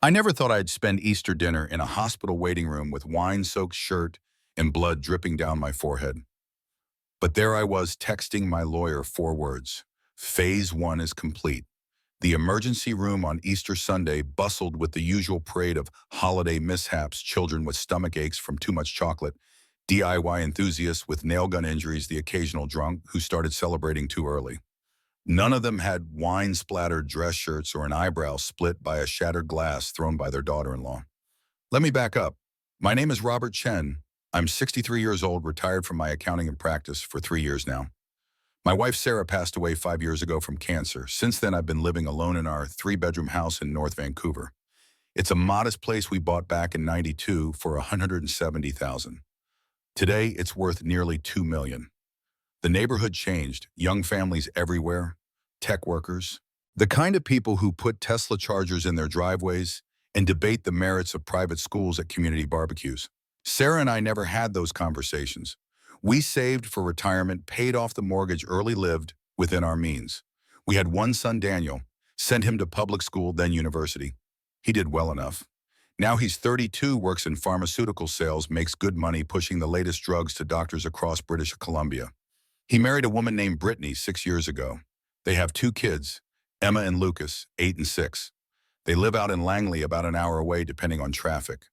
I never thought I'd spend Easter dinner in a hospital waiting room with wine-soaked shirt and blood dripping down my forehead. But there I was texting my lawyer 4 words. Phase 1 is complete. The emergency room on Easter Sunday bustled with the usual parade of holiday mishaps, children with stomach aches from too much chocolate, DIY enthusiasts with nail gun injuries, the occasional drunk who started celebrating too early. None of them had wine-splattered dress shirts or an eyebrow split by a shattered glass thrown by their daughter-in-law. Let me back up. My name is Robert Chen. I'm 63 years old, retired from my accounting and practice for 3 years now. My wife Sarah passed away 5 years ago from cancer. Since then, I've been living alone in our 3-bedroom house in North Vancouver. It's a modest place we bought back in '92 for $170,000. Today, it's worth nearly $2 million. The neighborhood changed, young families everywhere, tech workers, the kind of people who put Tesla chargers in their driveways and debate the merits of private schools at community barbecues. Sarah and I never had those conversations. We saved for retirement, paid off the mortgage early, lived within our means. We had one son, Daniel, sent him to public school, then university. He did well enough. Now he's 32, works in pharmaceutical sales, makes good money pushing the latest drugs to doctors across British Columbia. He married a woman named Brittany 6 years ago. They have 2 kids, Emma and Lucas, 8 and 6. They live out in Langley, about an hour away depending on traffic.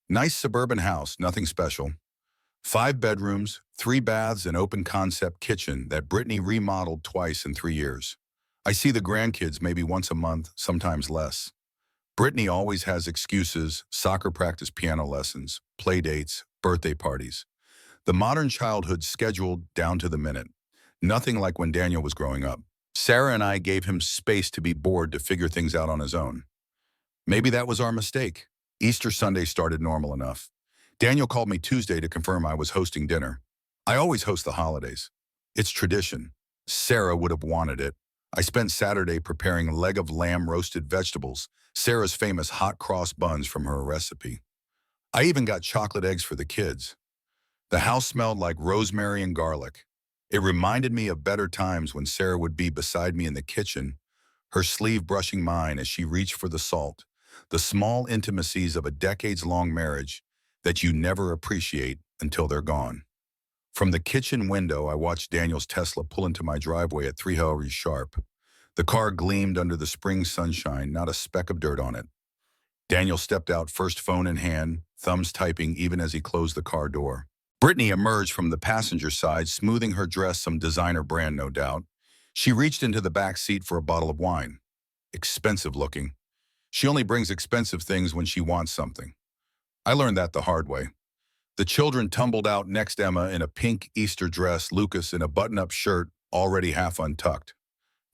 Nice suburban house, nothing special. 5 bedrooms, 3 baths, and open concept kitchen that Brittany remodeled twice in 3 years. I see the grandkids maybe once a month, sometimes less. Brittany always has excuses: soccer practice, piano lessons, play dates, birthday parties. The modern childhood scheduled down to the minute. Nothing like when Daniel was growing up. Sarah and I gave him space to be bored, to figure things out on his own. Maybe that was our mistake. Easter Sunday started normal enough. Daniel called me Tuesday to confirm I was hosting dinner. I always host the holidays. It's tradition. Sarah would have wanted it. I spent Saturday preparing leg of lamb, roasted vegetables, Sarah's famous hot cross buns from her recipe. I even got chocolate eggs for the kids. The house smelled like rosemary and garlic. It reminded me of better times when Sarah would be beside me in the kitchen, her sleeve brushing mine as she reached for the salt, the small intimacies of a decades-long marriage that you never appreciate until they're gone. From the kitchen window, I watched Daniel's Tesla pull into my driveway at 3 hours sharp. The car gleamed under the spring sunshine, not a speck of dirt on it. Daniel stepped out, first phone in hand, thumbs typing even as he closed the car door. Brittany emerged from the passenger side, smoothing her dress, some designer brand, no doubt. She reached into the back seat for a bottle of wine. Expensive looking. She only brings expensive things when she wants something. I learned that the hard way. The children tumbled out next, Emma in a pink Easter dress, Lucas in a button-up shirt, already half untucked.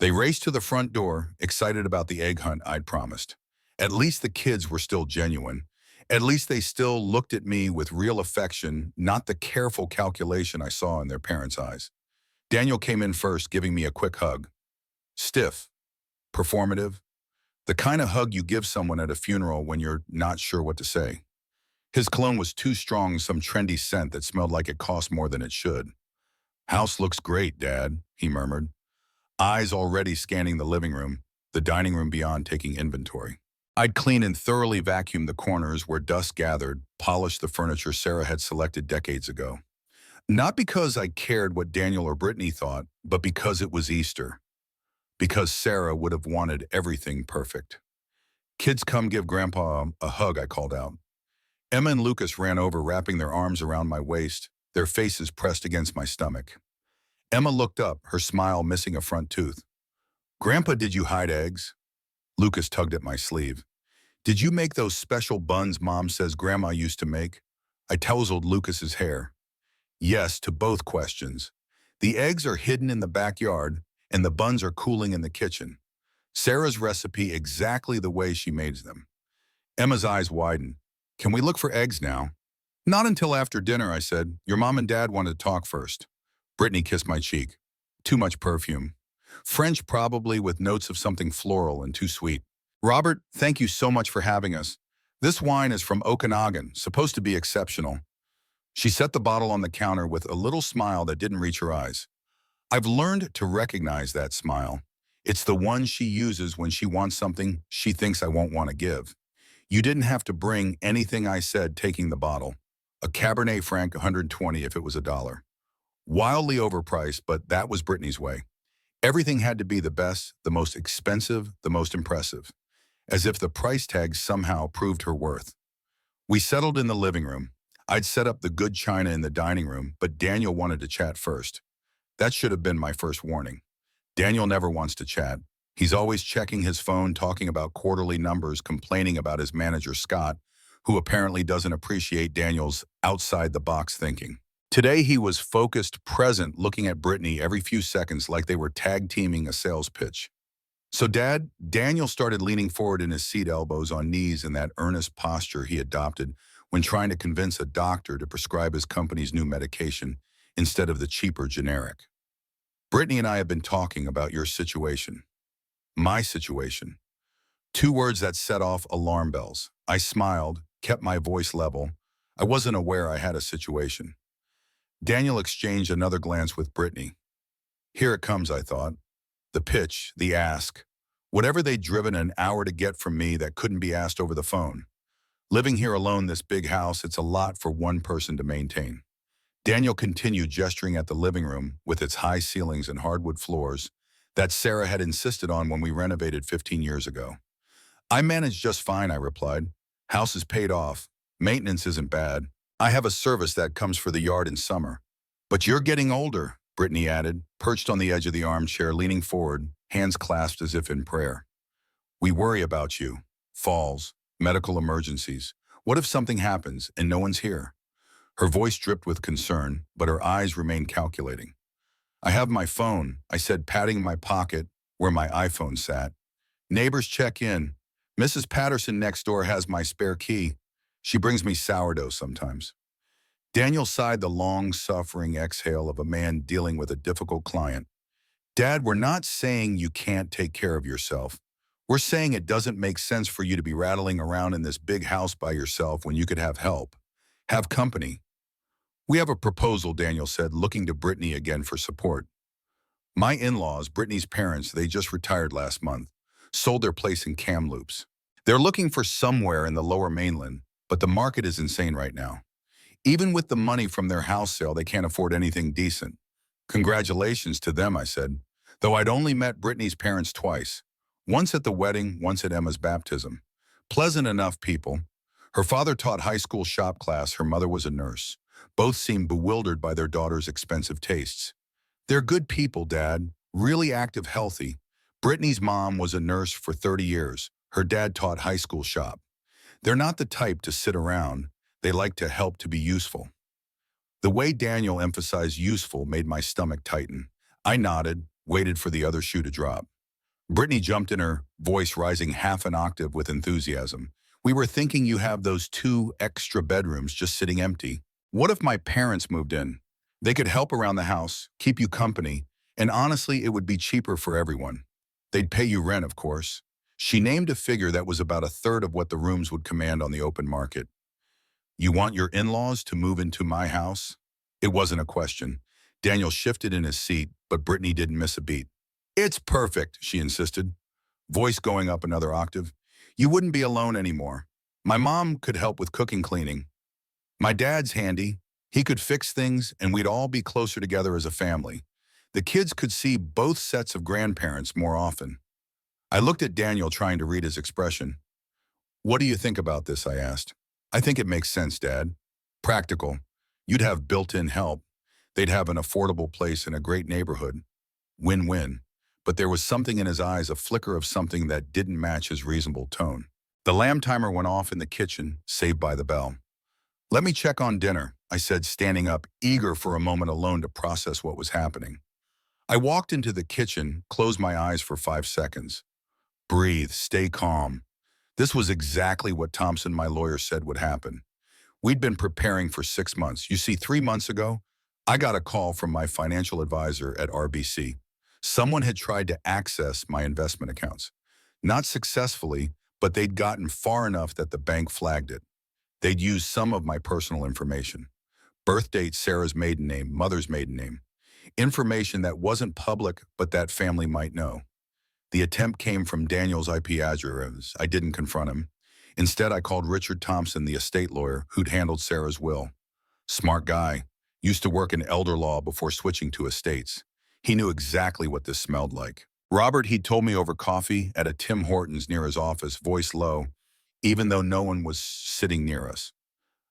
They raced to the front door, excited about the egg hunt I'd promised. At least the kids were still genuine. At least they still looked at me with real affection, not the careful calculation I saw in their parents' eyes. Daniel came in first, giving me a quick hug. Stiff, performative, the kind of hug you give someone at a funeral when you're not sure what to say. His cologne was too strong, some trendy scent that smelled like it cost more than it should. "House looks great, Dad," he murmured, eyes already scanning the living room, the dining room beyond, taking inventory. I'd clean and thoroughly vacuum the corners where dust gathered, polish the furniture Sarah had selected decades ago. Not because I cared what Daniel or Brittany thought, but because it was Easter. Because Sarah would have wanted everything perfect. "Kids, come give Grandpa a hug," I called out. Emma and Lucas ran over, wrapping their arms around my waist, their faces pressed against my stomach. Emma looked up, her smile missing a front tooth. "Grandpa, did you hide eggs?" Lucas tugged at my sleeve. "Did you make those special buns Mom says Grandma used to make?" I tousled Lucas's hair. Yes to both questions. The eggs are hidden in the backyard, and the buns are cooling in the kitchen. Sarah's recipe, exactly the way she made them. Emma's eyes widened. "Can we look for eggs now?" "Not until after dinner," I said. "Your mom and dad wanted to talk first." Brittany kissed my cheek. Too much perfume. French, probably, with notes of something floral and too sweet. "Robert, thank you so much for having us. This wine is from Okanagan, supposed to be exceptional." She set the bottle on the counter with a little smile that didn't reach her eyes. I've learned to recognize that smile. It's the one she uses when she wants something she thinks I won't want to give. You didn't have to bring anything I said taking the bottle. A Cabernet Franc 120 if it was $1. Wildly overpriced, but that was Brittany's way. Everything had to be the best, the most expensive, the most impressive, as if the price tag somehow proved her worth. We settled in the living room. I'd set up the good china in the dining room, but Daniel wanted to chat first. That should have been my first warning. Daniel never wants to chat. He's always checking his phone, talking about quarterly numbers, complaining about his manager, Scott, who apparently doesn't appreciate Daniel's outside-the-box thinking. Today, he was focused, present, looking at Brittany every few seconds like they were tag-teaming a sales pitch. So, Dad, Daniel started leaning forward in his seat, elbows on knees in that earnest posture he adopted when trying to convince a doctor to prescribe his company's new medication instead of the cheaper generic. Brittany and I have been talking about your situation. My situation. Two words that set off alarm bells. I smiled, kept my voice level. I wasn't aware I had a situation. Daniel exchanged another glance with Brittany. Here it comes, I thought. The pitch, the ask. Whatever they'd driven an hour to get from me that couldn't be asked over the phone. Living here alone, this big house, it's a lot for one person to maintain. Daniel continued gesturing at the living room with its high ceilings and hardwood floors that Sarah had insisted on when we renovated 15 years ago. I manage just fine, I replied. House is paid off. Maintenance isn't bad. I have a service that comes for the yard in summer. But you're getting older, Brittany added, perched on the edge of the armchair, leaning forward, hands clasped as if in prayer. We worry about you. Falls, medical emergencies. What if something happens and no one's here? Her voice dripped with concern, but her eyes remained calculating. I have my phone, I said, patting my pocket where my iPhone sat. Neighbors check in. Mrs. Patterson next door has my spare key. She brings me sourdough sometimes. Daniel sighed the long-suffering exhale of a man dealing with a difficult client. Dad, we're not saying you can't take care of yourself. We're saying it doesn't make sense for you to be rattling around in this big house by yourself when you could have help. Have company. We have a proposal, Daniel said, looking to Brittany again for support. My in-laws, Brittany's parents, they just retired last month, sold their place in Kamloops. They're looking for somewhere in the lower mainland, but the market is insane right now. Even with the money from their house sale, they can't afford anything decent. Congratulations to them, I said, though I'd only met Brittany's parents twice. Once at the wedding, once at Emma's baptism. Pleasant enough people. Her father taught high school shop class, her mother was a nurse. Both seemed bewildered by their daughter's expensive tastes. They're good people, Dad. Really active, healthy. Brittany's mom was a nurse for 30 years. Her dad taught high school shop. They're not the type to sit around. They like to help, to be useful. The way Daniel emphasized useful made my stomach tighten. I nodded, waited for the other shoe to drop. Brittany jumped in, her voice rising half an octave with enthusiasm. We were thinking you have those 2 extra bedrooms just sitting empty. What if my parents moved in? They could help around the house, keep you company, and honestly, it would be cheaper for everyone. They'd pay you rent, of course. She named a figure that was about a third of what the rooms would command on the open market. You want your in-laws to move into my house? It wasn't a question. Daniel shifted in his seat, but Brittany didn't miss a beat. It's perfect, she insisted, voice going up another octave. You wouldn't be alone anymore. My mom could help with cooking, cleaning. My dad's handy. He could fix things, and we'd all be closer together as a family. The kids could see both sets of grandparents more often. I looked at Daniel, trying to read his expression. What do you think about this? I asked. I think it makes sense, Dad. Practical. You'd have built-in help. They'd have an affordable place in a great neighborhood. Win-win. But there was something in his eyes, a flicker of something that didn't match his reasonable tone. The lamb timer went off in the kitchen, saved by the bell. Let me check on dinner, I said, standing up, eager for a moment alone to process what was happening. I walked into the kitchen, closed my eyes for 5 seconds. Breathe, stay calm. This was exactly what Thompson, my lawyer, said would happen. We'd been preparing for 6 months. You see, 3 months ago, I got a call from my financial advisor at RBC. Someone had tried to access my investment accounts. Not successfully, but they'd gotten far enough that the bank flagged it. They'd used some of my personal information. Birth date, Sarah's maiden name, mother's maiden name. Information that wasn't public, but that family might know. The attempt came from Daniel's IP address. I didn't confront him. Instead, I called Richard Thompson, the estate lawyer who'd handled Sarah's will. Smart guy. Used to work in elder law before switching to estates. He knew exactly what this smelled like. Robert, he told me over coffee at a Tim Hortons near his office, voice low, even though no one was sitting near us.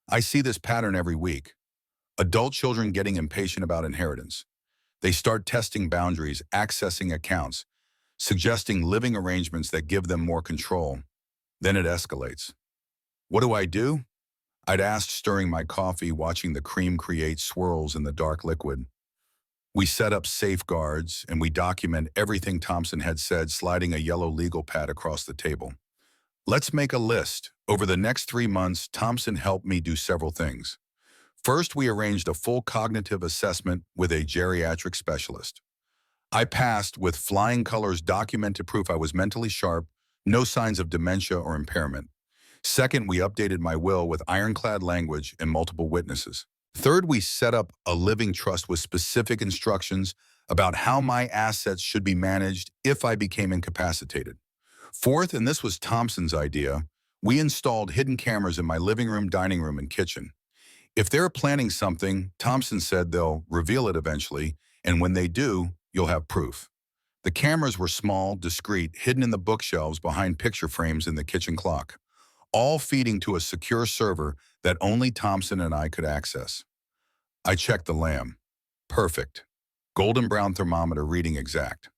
I see this pattern every week. Adult children getting impatient about inheritance. They start testing boundaries, accessing accounts, suggesting living arrangements that give them more control. Then it escalates. What do? I'd asked, stirring my coffee, watching the cream create swirls in the dark liquid. We set up safeguards, and we document everything Thompson had said, sliding a yellow legal pad across the table. Let's make a list. Over the next 3 months, Thompson helped me do several things. First, we arranged a full cognitive assessment with a geriatric specialist. I passed with flying colors, documented proof I was mentally sharp, no signs of dementia or impairment. Second, we updated my will with ironclad language and multiple witnesses. Third, we set up a living trust with specific instructions about how my assets should be managed if I became incapacitated. Fourth, and this was Thompson's idea, we installed hidden cameras in my living room, dining room, and kitchen. If they're planning something, Thompson said they'll reveal it eventually, and when they do, you'll have proof. The cameras were small, discreet, hidden in the bookshelves behind picture frames in the kitchen clock, all feeding to a secure server that only Thompson and I could access. I checked the lamb. Perfect. Golden brown thermometer reading exact.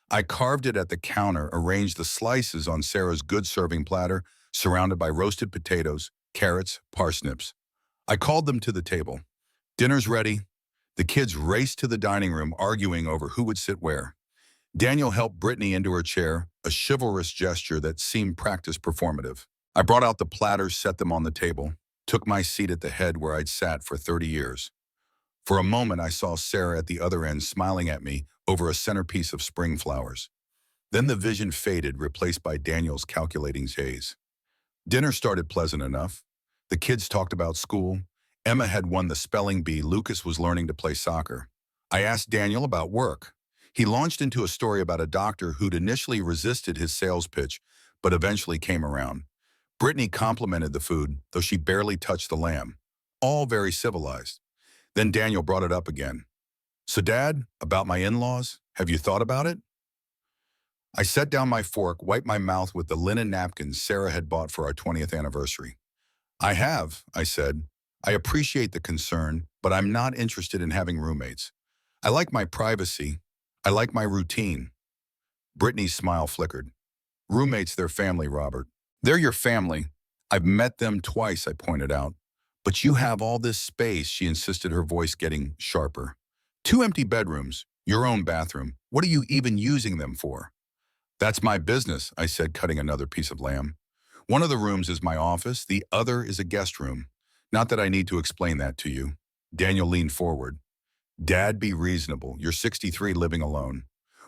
I carved it at the counter, arranged the slices on Sarah's good serving platter, surrounded by roasted potatoes, carrots, parsnips. I called them to the table. Dinner's ready. The kids raced to the dining room, arguing over who would sit where. Daniel helped Brittany into her chair, a chivalrous gesture that seemed practiced performative. I brought out the platters, set them on the table, took my seat at the head where I'd sat for 30 years. For a moment, I saw Sarah at the other end smiling at me over a centerpiece of spring flowers. Then the vision faded, replaced by Daniel's calculating gaze. Dinner started pleasant enough. The kids talked about school. Emma had won the spelling bee. Lucas was learning to play soccer. I asked Daniel about work. He launched into a story about a doctor who'd initially resisted his sales pitch, but eventually came around. Brittany complimented the food, though she barely touched the lamb. All very civilized. Then Daniel brought it up again. So, Dad, about my in-laws, have you thought about it? I set down my fork, wiped my mouth with the linen napkins Sarah had bought for our 20th anniversary. I have, I said. I appreciate the concern, but I'm not interested in having roommates. I like my privacy. I like my routine. Brittany's smile flickered. Roommates, they're family, Robert. They're your family. I've met them twice, I pointed out. But you have all this space, she insisted, her voice getting sharper. 2 empty bedrooms, your own bathroom. What are you even using them for? That's my business, I said, cutting another piece of lamb. One of the rooms is my office, the other is a guest room. Not that I need to explain that to you. Daniel leaned forward. Dad, be reasonable. You're 63 living alone.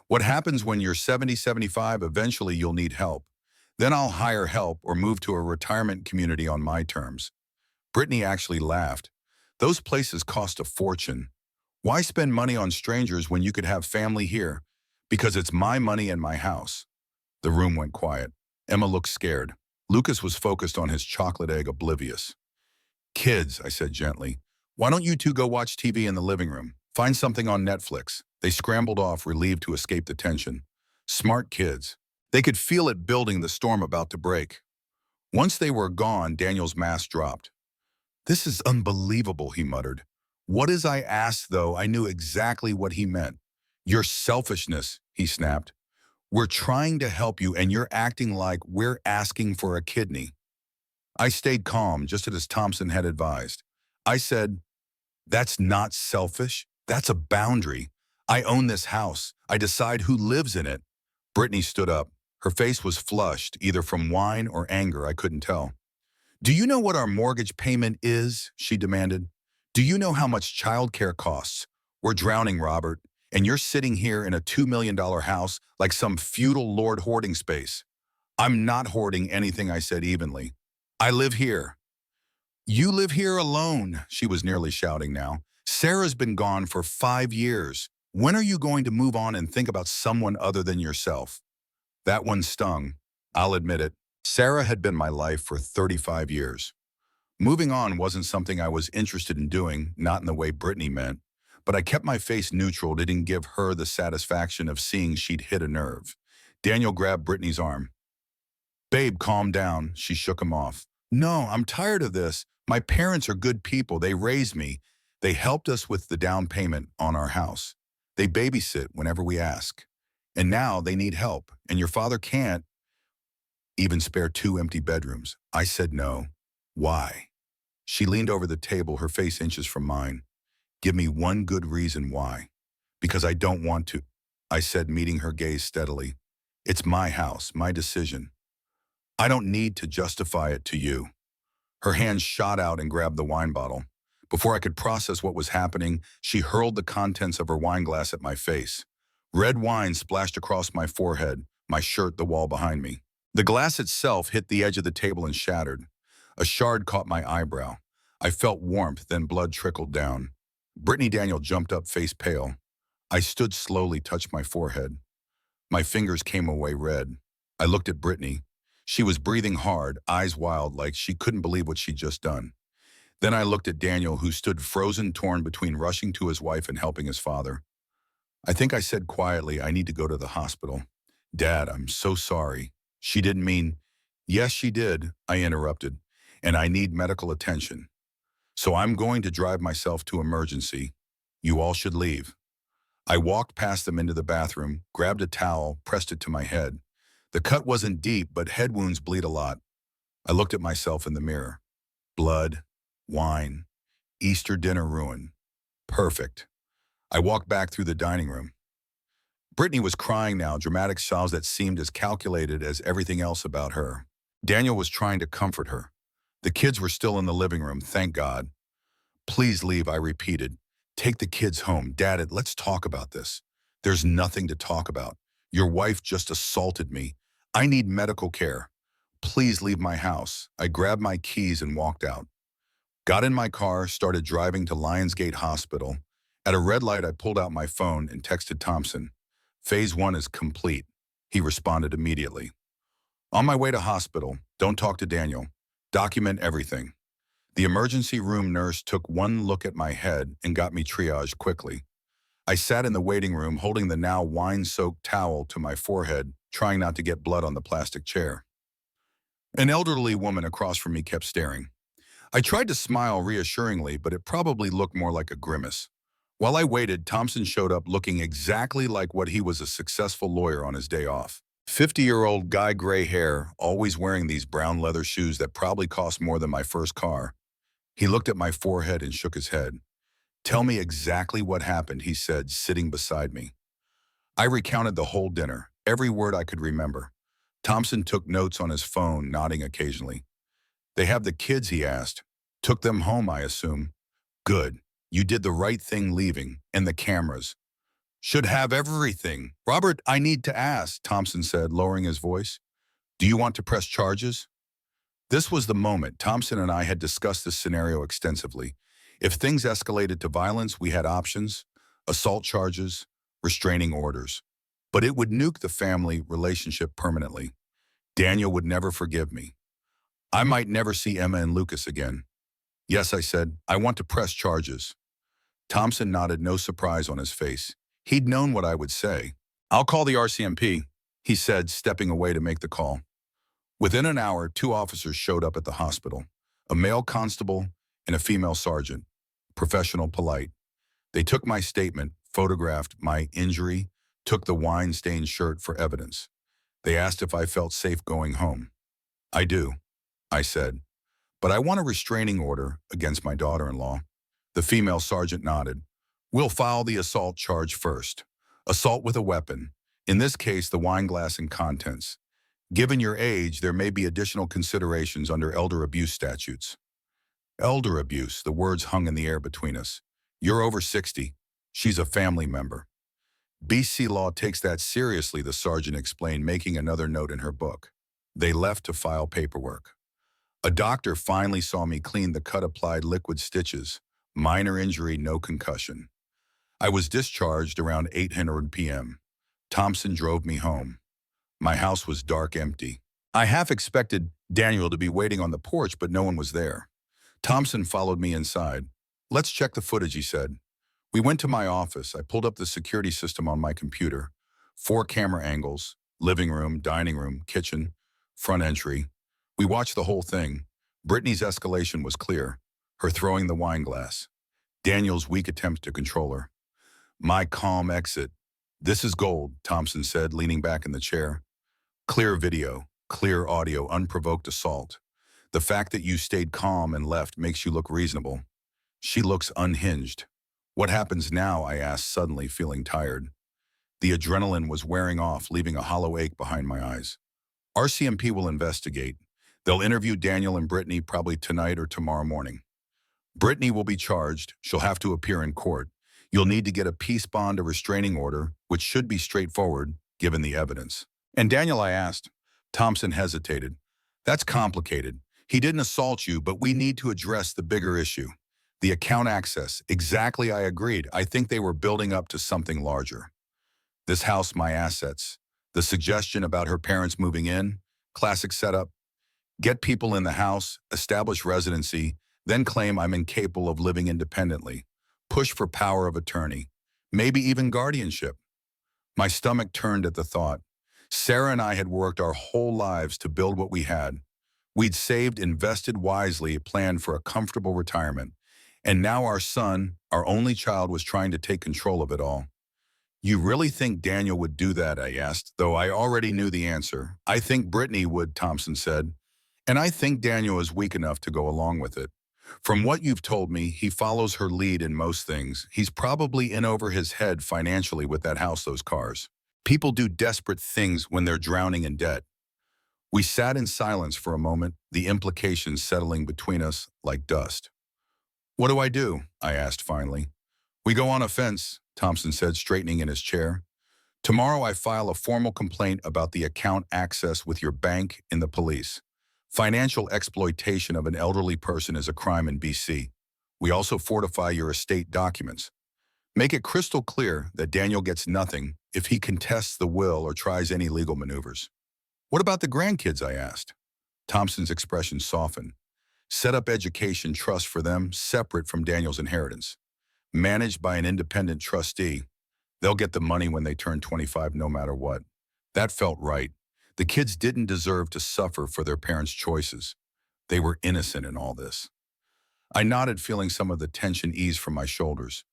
What happens when you're 70, 75? Eventually you'll need help. Then I'll hire help or move to a retirement community on my terms. Brittany actually laughed. Those places cost a fortune. Why spend money on strangers when you could have family here? Because it's my money and my house. The room went quiet. Emma looked scared. Lucas was focused on his chocolate egg, oblivious. Kids, I said gently, why don't you two go watch TV in the living room? Find something on Netflix. They scrambled off, relieved to escape the tension. Smart kids. They could feel it building, the storm about to break. Once they were gone, Daniel's mask dropped. This is unbelievable, he muttered. What is I asked, though? I knew exactly what he meant. Your selfishness, he snapped. We're trying to help you, and you're acting like we're asking for a kidney. I stayed calm, just as Thompson had advised. I said, that's not selfish. That's a boundary. I own this house. I decide who lives in it. Brittany stood up. Her face was flushed, either from wine or anger, I couldn't tell. Do you know what our mortgage payment is? She demanded. Do you know how much childcare costs? We're drowning, Robert, and you're sitting here in a $2 million house like some feudal lord hoarding space. I'm not hoarding anything, I said evenly. I live here. You live here alone, she was nearly shouting now. Sarah's been gone for 5 years. When are you going to move on and think about someone other than yourself? That one stung. I'll admit it. Sarah had been my life for 35 years. Moving on wasn't something I was interested in doing, not in the way Brittany meant, but I kept my face neutral. Didn't give her the satisfaction of seeing she'd hit a nerve. Daniel grabbed Brittany's arm. Babe, calm down. She shook him off. No, I'm tired of this. My parents are good people. They raised me. They helped us with the down payment on our house. They babysit whenever we ask. And now they need help, and your father can't even spare 2 empty bedrooms. I said no. Why? She leaned over the table, her face inches from mine. Give me one good reason why. Because I don't want to, I said, meeting her gaze steadily. It's my house, my decision. I don't need to justify it to you. Her hand shot out and grabbed the wine bottle. Before I could process what was happening, she hurled the contents of her wine glass at my face. Red wine splashed across my forehead, my shirt, the wall behind me. The glass itself hit the edge of the table and shattered. A shard caught my eyebrow. I felt warmth, then blood trickled down. Brittany Daniel jumped up, face pale. I stood slowly, touched my forehead. My fingers came away red. I looked at Brittany. She was breathing hard, eyes wild, like she couldn't believe what she'd just done. Then I looked at Daniel, who stood frozen, torn between rushing to his wife and helping his father. I think I said quietly, I need to go to the hospital. Dad, I'm so sorry. She didn't mean, yes, she did, I interrupted, and I need medical attention. So I'm going to drive myself to emergency. You all should leave. I walked past them into the bathroom, grabbed a towel, pressed it to my head. The cut wasn't deep, but head wounds bleed a lot. I looked at myself in the mirror. Blood, wine, Easter dinner ruin. Perfect. I walked back through the dining room. Brittany was crying now, dramatic sobs that seemed as calculated as everything else about her. Daniel was trying to comfort her. The kids were still in the living room, thank God. Please leave, I repeated. Take the kids home. Dad, let's talk about this. There's nothing to talk about. Your wife just assaulted me. I need medical care. Please leave my house. I grabbed my keys and walked out. Got in my car, started driving to Lionsgate Hospital. At a red light, I pulled out my phone and texted Thompson. Phase 1 is complete. He responded immediately. On my way to hospital, don't talk to Daniel. Document everything. The emergency room nurse took one look at my head and got me triaged quickly. I sat in the waiting room holding the now wine-soaked towel to my forehead, trying not to get blood on the plastic chair. An elderly woman across from me kept staring. I tried to smile reassuringly, but it probably looked more like a grimace. While I waited, Thompson showed up looking exactly like what he was, a successful lawyer on his day off. 50-year-old guy, gray hair, always wearing these brown leather shoes that probably cost more than my first car. He looked at my forehead and shook his head. Tell me exactly what happened, he said, sitting beside me. I recounted the whole dinner, every word I could remember. Thompson took notes on his phone, nodding occasionally. They have the kids, he asked. Took them home, I assume. Good. You did the right thing leaving, and the cameras. Should have everything. Robert, I need to ask, Thompson said, lowering his voice. Do you want to press charges? This was the moment. Thompson and I had discussed this scenario extensively. If things escalated to violence, we had options: assault charges, restraining orders. But it would nuke the family relationship permanently. Daniel would never forgive me. I might never see Emma and Lucas again. Yes, I said, I want to press charges. Thompson nodded, no surprise on his face. He'd known what I would say. I'll call the RCMP, he said, stepping away to make the call. Within an hour, 2 officers showed up at the hospital, a male constable and a female sergeant, professional, polite. They took my statement, photographed my injury, took the wine-stained shirt for evidence. They asked if I felt safe going home. I do, I said, but I want a restraining order against my daughter-in-law. The female sergeant nodded. We'll file the assault charge first. Assault with a weapon, in this case the wine glass and contents. Given your age, there may be additional considerations under elder abuse statutes. Elder abuse, the words hung in the air between us. You're over 60. She's a family member. BC law takes that seriously, the sergeant explained, making another note in her book. They left to file paperwork. A doctor finally saw me clean the cut, applied liquid stitches. Minor injury, no concussion. I was discharged around 8:00 p.m. Thompson drove me home. My house was dark, empty. I half expected Daniel to be waiting on the porch, but no one was there. Thompson followed me inside. "Let's check the footage," he said. We went to my office. I pulled up the security system on my computer. 4 camera angles: living room, dining room, kitchen, front entry. We watched the whole thing. Brittany's escalation was clear. Her throwing the wine glass. Daniel's weak attempt to control her. My calm exit. "This is gold," Thompson said, leaning back in the chair. "Clear video, clear audio, unprovoked assault. The fact that you stayed calm and left makes you look reasonable." "She looks unhinged." "What happens now?" I asked, suddenly feeling tired. The adrenaline was wearing off, leaving a hollow ache behind my eyes. "RCMP will investigate. They'll interview Daniel and Brittany probably tonight or tomorrow morning. Brittany will be charged. She'll have to appear in court. You'll need to get a peace bond, a restraining order, which should be straightforward, given the evidence." "And Daniel?" I asked. Thompson hesitated. "That's complicated. He didn't assault you, but we need to address the bigger issue. The account access." "Exactly," I agreed. "I think they were building up to something larger. This house, my assets. The suggestion about her parents moving in, classic setup. Get people in the house, establish residency, then claim I'm incapable of living independently. Push for power of attorney. Maybe even guardianship." My stomach turned at the thought. Sarah and I had worked our whole lives to build what we had. We'd saved, invested wisely, planned for a comfortable retirement. And now our son, our only child, was trying to take control of it all. "You really think Daniel would do that?" I asked, though I already knew the answer. "I think Brittany would," Thompson said. "And I think Daniel is weak enough to go along with it. From what you've told me, he follows her lead in most things. He's probably in over his head financially with that house, those cars. People do desperate things when they're drowning in debt." We sat in silence for a moment, the implications settling between us like dust. "What do I do?" I asked finally. "We go on offense," Thompson said, straightening in his chair. "Tomorrow I file a formal complaint about the account access with your bank and the police. Financial exploitation of an elderly person is a crime in BC. We also fortify your estate documents. Make it crystal clear that Daniel gets nothing if he contests the will or tries any legal maneuvers." "What about the grandkids?" I asked. Thompson's expression softened. "Set up education trust for them, separate from Daniel's inheritance. Managed by an independent trustee. They'll get the money when they turn 25 no matter what." That felt right. The kids didn't deserve to suffer for their parents' choices. They were innocent in all this. I nodded, feeling some of the tension ease from my shoulders.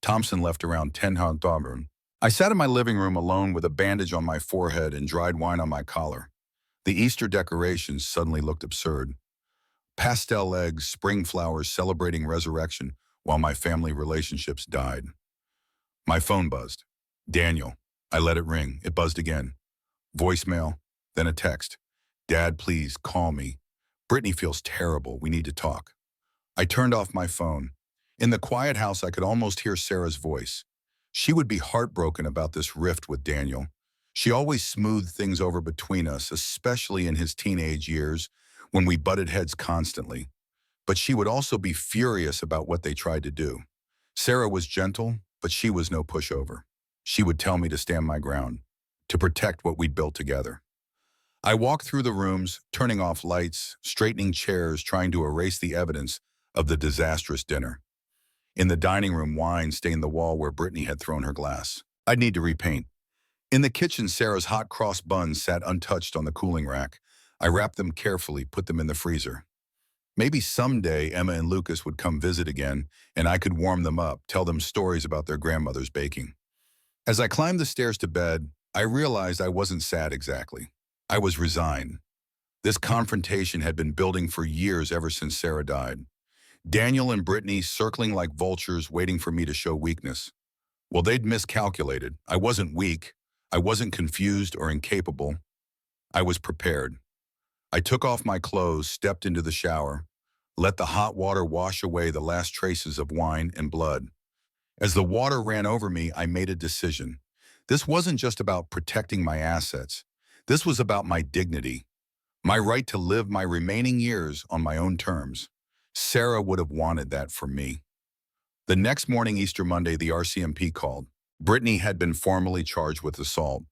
Thompson left around 10 p.m. I sat in my living room alone with a bandage on my forehead and dried wine on my collar. The Easter decorations suddenly looked absurd. Pastel eggs, spring flowers celebrating resurrection while my family relationships died. My phone buzzed. Daniel. I let it ring. It buzzed again. Voicemail, then a text. "Dad, please call me. Brittany feels terrible. We need to talk." I turned off my phone. In the quiet house, I could almost hear Sarah's voice. She would be heartbroken about this rift with Daniel. She always smoothed things over between us, especially in his teenage years when we butted heads constantly. But she would also be furious about what they tried to do. Sarah was gentle, but she was no pushover. She would tell me to stand my ground, to protect what we'd built together. I walked through the rooms, turning off lights, straightening chairs, trying to erase the evidence of the disastrous dinner. In the dining room, wine stained the wall where Brittany had thrown her glass. I'd need to repaint. In the kitchen, Sarah's hot cross buns sat untouched on the cooling rack. I wrapped them carefully, put them in the freezer. Maybe someday Emma and Lucas would come visit again, and I could warm them up, tell them stories about their grandmother's baking. As I climbed the stairs to bed, I realized I wasn't sad exactly. I was resigned. This confrontation had been building for years, ever since Sarah died. Daniel and Brittany circling like vultures, waiting for me to show weakness. Well, they'd miscalculated. I wasn't weak. I wasn't confused or incapable. I was prepared. I took off my clothes, stepped into the shower, let the hot water wash away the last traces of wine and blood. As the water ran over me, I made a decision. This wasn't just about protecting my assets. This was about my dignity, my right to live my remaining years on my own terms. Sarah would have wanted that for me. The next morning, Easter Monday, the RCMP called. Brittany had been formally charged with assault.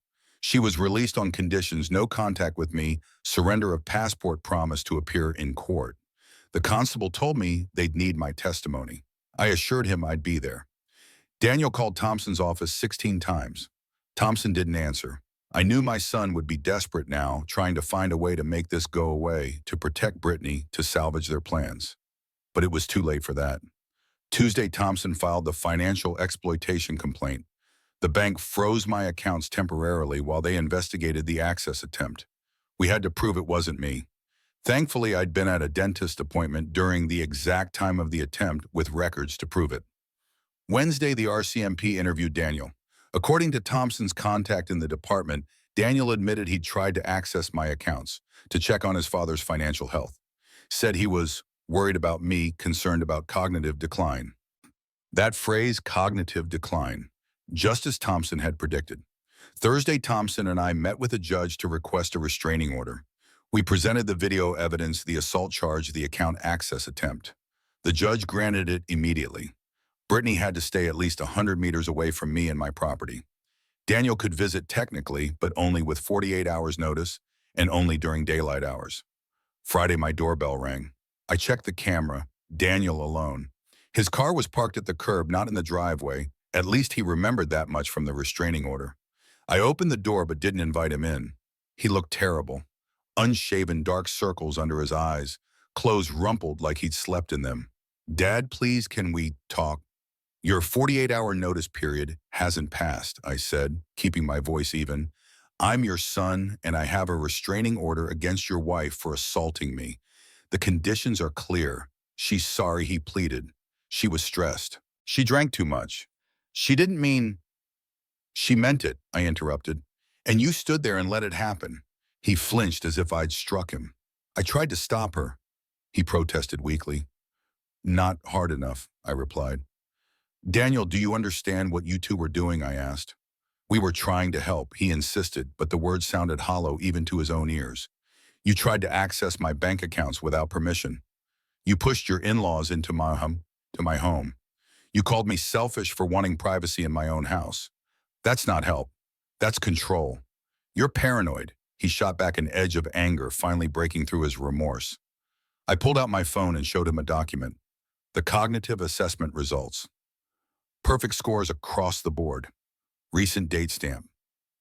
She was released on conditions: no contact with me, surrender of passport, promise to appear in court. The constable told me they'd need my testimony. I assured him I'd be there. Daniel called Thompson's office 16 times. Thompson didn't answer. I knew my son would be desperate now, trying to find a way to make this go away, to protect Brittany, to salvage their plans. But it was too late for that. Tuesday, Thompson filed the financial exploitation complaint. The bank froze my accounts temporarily while they investigated the access attempt. We had to prove it wasn't me. Thankfully, I'd been at a dentist appointment during the exact time of the attempt with records to prove it. Wednesday, the RCMP interviewed Daniel. According to Thompson's contact in the department, Daniel admitted he'd tried to access my accounts to check on his father's financial health. Said he was worried about me, concerned about cognitive decline. That phrase, cognitive decline, just as Thompson had predicted. Thursday, Thompson and I met with a judge to request a restraining order. We presented the video evidence, the assault charge, the account access attempt. The judge granted it immediately. Brittany had to stay at least 100 meters away from me and my property. Daniel could visit technically, but only with 48 hours notice and only during daylight hours. Friday, my doorbell rang. I checked the camera, Daniel alone. His car was parked at the curb, not in the driveway. At least he remembered that much from the restraining order. I opened the door but didn't invite him in. He looked terrible. Unshaven, dark circles under his eyes, clothes rumpled like he'd slept in them. Dad, please, can we talk? Your 48-hour notice period hasn't passed, I said, keeping my voice even. I'm your son, and I have a restraining order against your wife for assaulting me. The conditions are clear. She's sorry, he pleaded. She was stressed. She drank too much. She didn't mean... She meant it, I interrupted. And you stood there and let it happen. He flinched as if I'd struck him. I tried to stop her, he protested weakly. Not hard enough, I replied. Daniel, do you understand what you two were doing, I asked. We were trying to help, he insisted, but the words sounded hollow even to his own ears. You tried to access my bank accounts without permission. You pushed your in-laws into my home. You called me selfish for wanting privacy in my own house. That's not help. That's control. You're paranoid. He shot back, an edge of anger finally breaking through his remorse. I pulled out my phone and showed him a document. The cognitive assessment results. Perfect scores across the board. Recent date stamp.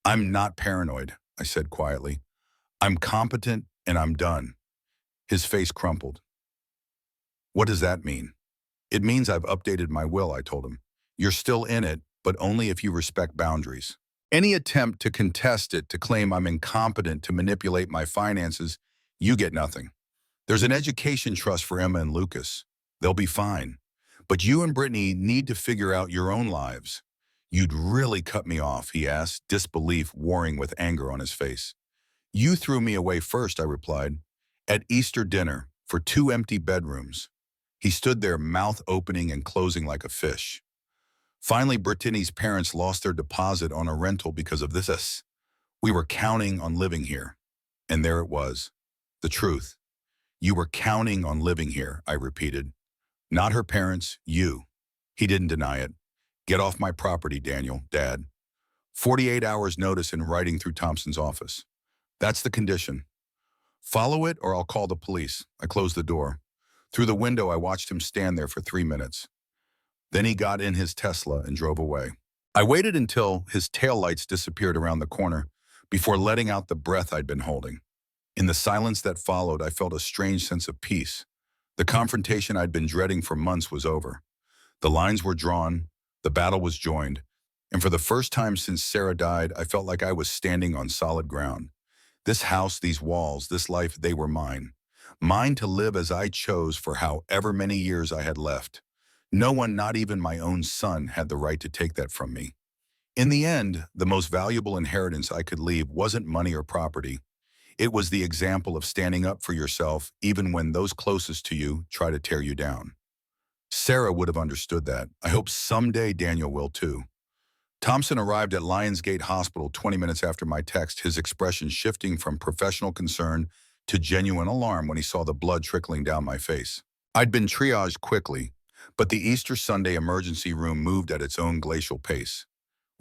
I'm not paranoid, I said quietly. I'm competent and I'm done. His face crumpled. What does that mean? It means I've updated my will, I told him. You're still in it, but only if you respect boundaries. Any attempt to contest it, to claim I'm incompetent to manipulate my finances, you get nothing. There's an education trust for Emma and Lucas. They'll be fine. But you and Brittany need to figure out your own lives. You'd really cut me off, he asked, disbelief warring with anger on his face. You threw me away first, I replied. At Easter dinner, for 2 empty bedrooms. He stood there, mouth opening and closing like a fish. Finally, Brittany's parents lost their deposit on a rental because of this. We were counting on living here. And there it was. The truth. You were counting on living here, I repeated. Not her parents, you. He didn't deny it. Get off my property, Daniel, Dad. 48 hours notice in writing through Thompson's office. That's the condition. Follow it or I'll call the police. I closed the door. Through the window, I watched him stand there for 3 minutes. Then he got in his Tesla and drove away. I waited until his taillights disappeared around the corner before letting out the breath I'd been holding. In the silence that followed, I felt a strange sense of peace. The confrontation I'd been dreading for months was over. The lines were drawn, the battle was joined, and for the first time since Sarah died, I felt like I was standing on solid ground. This house, these walls, this life, they were mine. Mine to live as I chose for however many years I had left. No one, not even my own son, had the right to take that from me. In the end, the most valuable inheritance I could leave wasn't money or property. It was the example of standing up for yourself even when those closest to you try to tear you down. Sarah would have understood that. I hope someday Daniel will too. Thompson arrived at Lionsgate Hospital 20 minutes after my text, his expression shifting from professional concern to genuine alarm when he saw the blood trickling down my face. I'd been triaged quickly, but the Easter Sunday emergency room moved at its own glacial pace.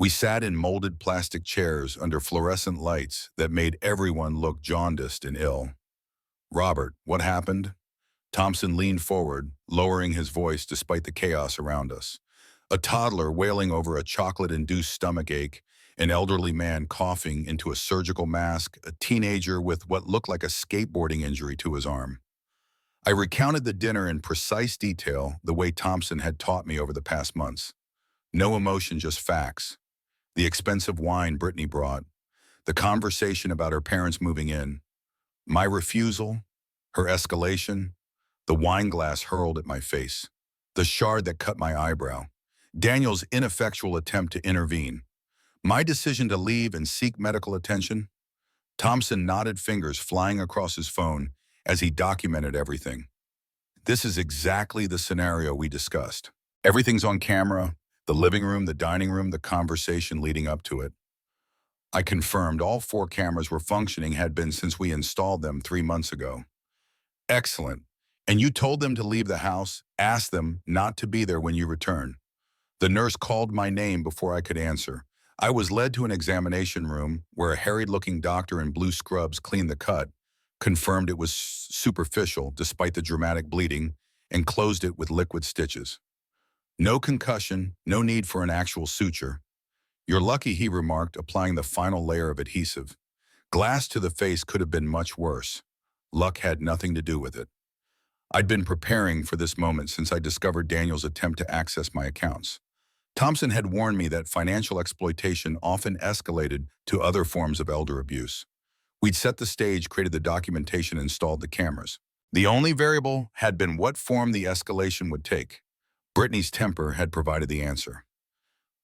We sat in molded plastic chairs under fluorescent lights that made everyone look jaundiced and ill. "Robert, what happened?" Thompson leaned forward, lowering his voice despite the chaos around us. A toddler wailing over a chocolate-induced stomachache, an elderly man coughing into a surgical mask, a teenager with what looked like a skateboarding injury to his arm. I recounted the dinner in precise detail, the way Thompson had taught me over the past months. No emotion, just facts. The expensive wine Brittany brought, the conversation about her parents moving in, my refusal, her escalation, the wine glass hurled at my face, the shard that cut my eyebrow, Daniel's ineffectual attempt to intervene, my decision to leave and seek medical attention. Thompson nodded, fingers flying across his phone as he documented everything. "This is exactly the scenario we discussed. Everything's on camera, the living room, the dining room, the conversation leading up to it." I confirmed all 4 cameras were functioning, had been since we installed them 3 months ago. "Excellent. And you told them to leave the house, asked them not to be there when you return." The nurse called my name before I could answer. I was led to an examination room where a harried-looking doctor in blue scrubs cleaned the cut, confirmed it was superficial despite the dramatic bleeding, and closed it with liquid stitches. "No concussion, no need for an actual suture. You're lucky," he remarked, applying the final layer of adhesive. "Glass to the face could have been much worse. Luck had nothing to do with it." I'd been preparing for this moment since I discovered Daniel's attempt to access my accounts. Thompson had warned me that financial exploitation often escalated to other forms of elder abuse. We'd set the stage, created the documentation, installed the cameras. The only variable had been what form the escalation would take. Brittany's temper had provided the answer.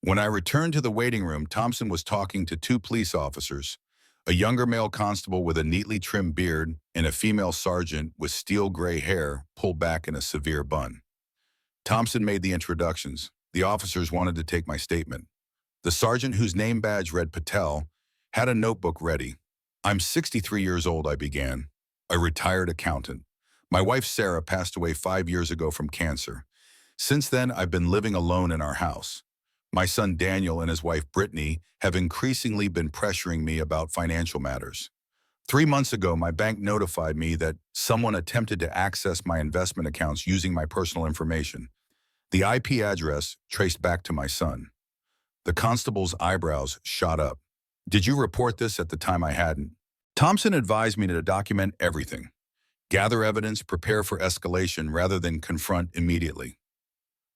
When I returned to the waiting room, Thompson was talking to 2 police officers, a younger male constable with a neatly trimmed beard and a female sergeant with steel gray hair pulled back in a severe bun. Thompson made the introductions. The officers wanted to take my statement. The sergeant, whose name badge read Patel, had a notebook ready. "I'm 63 years old," I began. "A retired accountant. My wife Sarah passed away 5 years ago from cancer. Since then, I've been living alone in our house. My son Daniel and his wife Brittany have increasingly been pressuring me about financial matters. 3 months ago, my bank notified me that someone attempted to access my investment accounts using my personal information. The IP address traced back to my son." The constable's eyebrows shot up. "Did you report this at the time?" I hadn't. Thompson advised me to document everything. Gather evidence, prepare for escalation rather than confront immediately.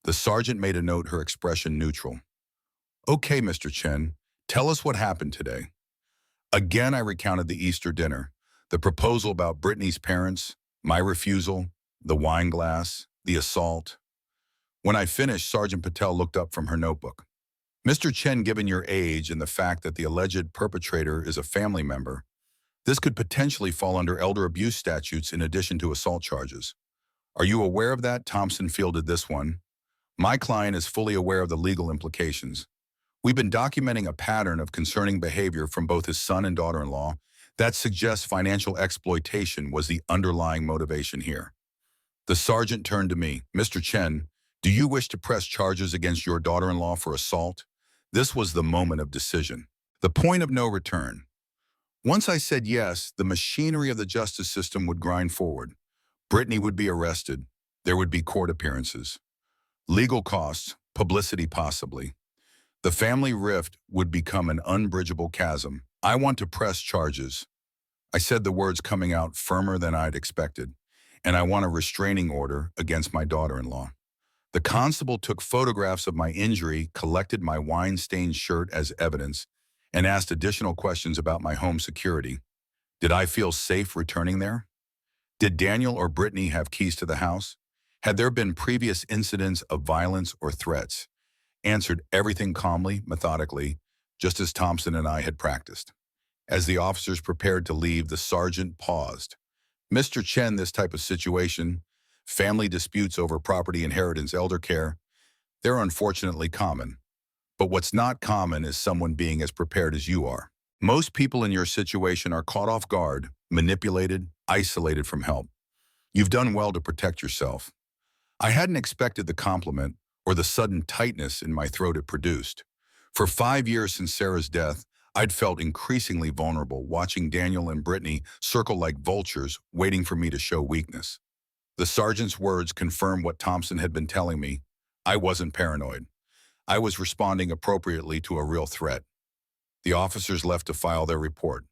The sergeant made a note, her expression neutral. "Okay, Mr. Chen, tell us what happened today." Again, I recounted the Easter dinner, the proposal about Brittany's parents, my refusal, the wine glass, the assault. When I finished, Sergeant Patel looked up from her notebook. "Mr. Chen, given your age and the fact that the alleged perpetrator is a family member, this could potentially fall under elder abuse statutes in addition to assault charges. Are you aware of that?" Thompson fielded this one. "My client is fully aware of the legal implications. We've been documenting a pattern of concerning behavior from both his son and daughter-in-law that suggests financial exploitation was the underlying motivation here." The sergeant turned to me. "Mr. Chen, do you wish to press charges against your daughter-in-law for assault?" This was the moment of decision, the point of no return. Once I said yes, the machinery of the justice system would grind forward. Brittany would be arrested. There would be court appearances. Legal costs, publicity possibly. The family rift would become an unbridgeable chasm. "I want to press charges." I said the words coming out firmer than I'd expected. "And I want a restraining order against my daughter-in-law." The constable took photographs of my injury, collected my wine-stained shirt as evidence, and asked additional questions about my home security. Did I feel safe returning there? Did Daniel or Brittany have keys to the house? Had there been previous incidents of violence or threats? Answered everything calmly, methodically, just as Thompson and I had practiced. As the officers prepared to leave, the sergeant paused. "Mr. Chen, this type of situation, family disputes over property inheritance, elder care, they're unfortunately common. But what's not common is someone being as prepared as you are. Most people in your situation are caught off guard, manipulated, isolated from help. You've done well to protect yourself." I hadn't expected the compliment or the sudden tightness in my throat it produced. For 5 years since Sarah's death, I'd felt increasingly vulnerable watching Daniel and Brittany circle like vultures, waiting for me to show weakness. The sergeant's words confirmed what Thompson had been telling me. I wasn't paranoid. I was responding appropriately to a real threat. The officers left to file their report.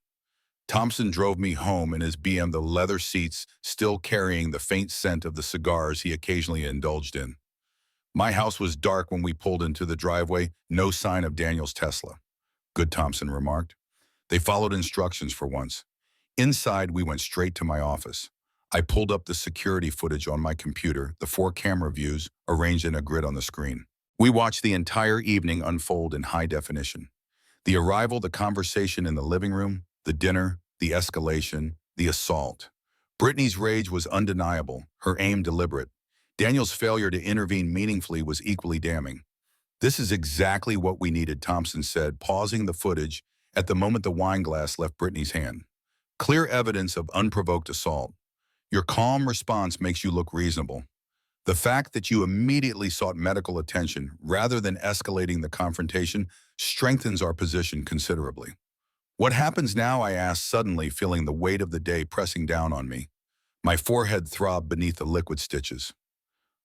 Thompson drove me home in his BM, the leather seats still carrying the faint scent of the cigars he occasionally indulged in. My house was dark when we pulled into the driveway, no sign of Daniel's Tesla. Good, Thompson remarked. They followed instructions for once. Inside, we went straight to my office. I pulled up the security footage on my computer, the 4 camera views arranged in a grid on the screen. We watched the entire evening unfold in high definition. The arrival, the conversation in the living room, the dinner, the escalation, the assault. Brittany's rage was undeniable, her aim deliberate. Daniel's failure to intervene meaningfully was equally damning. This is exactly what we needed, Thompson said, pausing the footage at the moment the wine glass left Brittany's hand. Clear evidence of unprovoked assault. Your calm response makes you look reasonable. The fact that you immediately sought medical attention rather than escalating the confrontation strengthens our position considerably. What happens now? I asked, suddenly feeling the weight of the day pressing down on me. My forehead throbbed beneath the liquid stitches.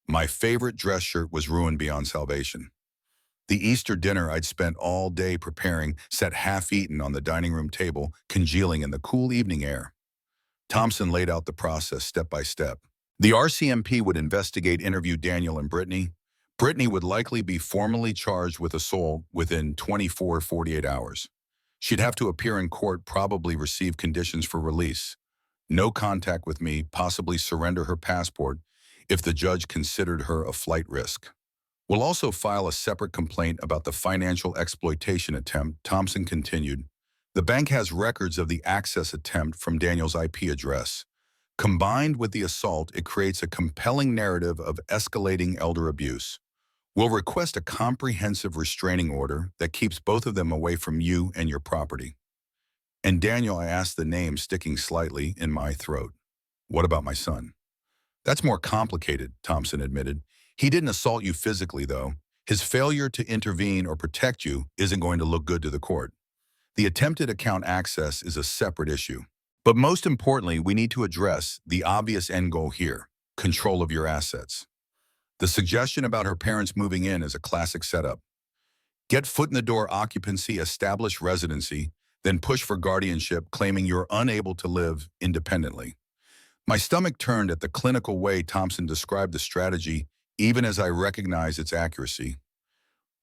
My favorite dress shirt was ruined beyond salvation. The Easter dinner I'd spent all day preparing sat half-eaten on the dining room table, congealing in the cool evening air. Thompson laid out the process step by step. The RCMP would investigate, interview Daniel and Brittany. Brittany would likely be formally charged with assault within 24-48 hours. She'd have to appear in court, probably receive conditions for release. No contact with me, possibly surrender her passport if the judge considered her a flight risk. We'll also file a separate complaint about the financial exploitation attempt, Thompson continued. The bank has records of the access attempt from Daniel's IP address. Combined with the assault, it creates a compelling narrative of escalating elder abuse. We'll request a comprehensive restraining order that keeps both of them away from you and your property. And Daniel, I asked, the name sticking slightly in my throat. What about my son? That's more complicated, Thompson admitted. He didn't assault you physically, though. His failure to intervene or protect you isn't going to look good to the court. The attempted account access is a separate issue. But most importantly, we need to address the obvious end goal here, control of your assets. The suggestion about her parents moving in is a classic setup. Get foot in the door occupancy, establish residency, then push for guardianship, claiming you're unable to live independently. My stomach turned at the clinical way Thompson described the strategy, even as I recognized its accuracy.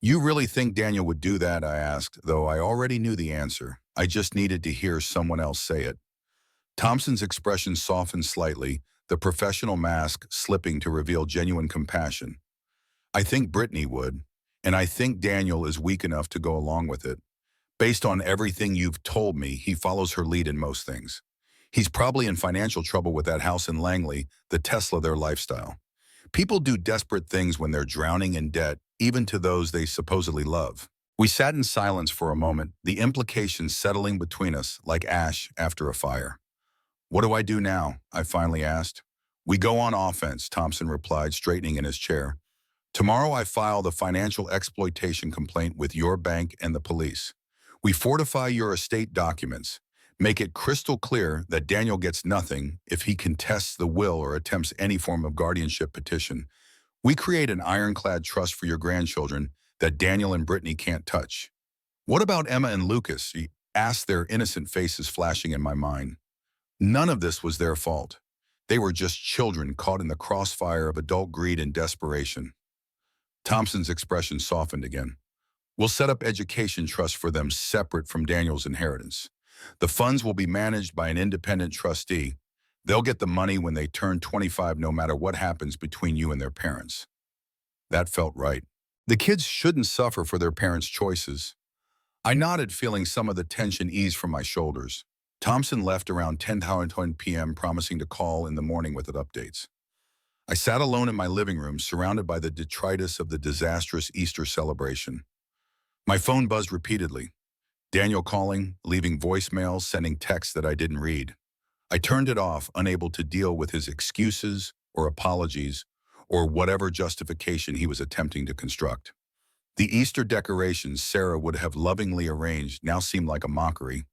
You really think Daniel would do that? I asked, though I already knew the answer. I just needed to hear someone else say it. Thompson's expression softened slightly, the professional mask slipping to reveal genuine compassion. I think Brittany would, and I think Daniel is weak enough to go along with it. Based on everything you've told me, he follows her lead in most things. He's probably in financial trouble with that house in Langley, the Tesla, their lifestyle. People do desperate things when they're drowning in debt, even to those they supposedly love. We sat in silence for a moment, the implications settling between us like ash after a fire. What do I do now? I finally asked. We go on offense, Thompson replied, straightening in his chair. Tomorrow I file the financial exploitation complaint with your bank and the police. We fortify your estate documents. Make it crystal clear that Daniel gets nothing if he contests the will or attempts any form of guardianship petition. We create an ironclad trust for your grandchildren that Daniel and Brittany can't touch. What about Emma and Lucas? He asked, their innocent faces flashing in my mind. None of this was their fault. They were just children caught in the crossfire of adult greed and desperation. Thompson's expression softened again. We'll set up education trusts for them separate from Daniel's inheritance. The funds will be managed by an independent trustee. They'll get the money when they turn 25, no matter what happens between you and their parents. That felt right. The kids shouldn't suffer for their parents' choices. I nodded, feeling some of the tension ease from my shoulders. Thompson left around 10:20 p.m., promising to call in the morning with updates. I sat alone in my living room, surrounded by the detritus of the disastrous Easter celebration. My phone buzzed repeatedly. Daniel calling, leaving voicemails, sending texts that I didn't read. I turned it off, unable to deal with his excuses or apologies or whatever justification he was attempting to construct. The Easter decorations Sarah would have lovingly arranged now seemed like a mockery.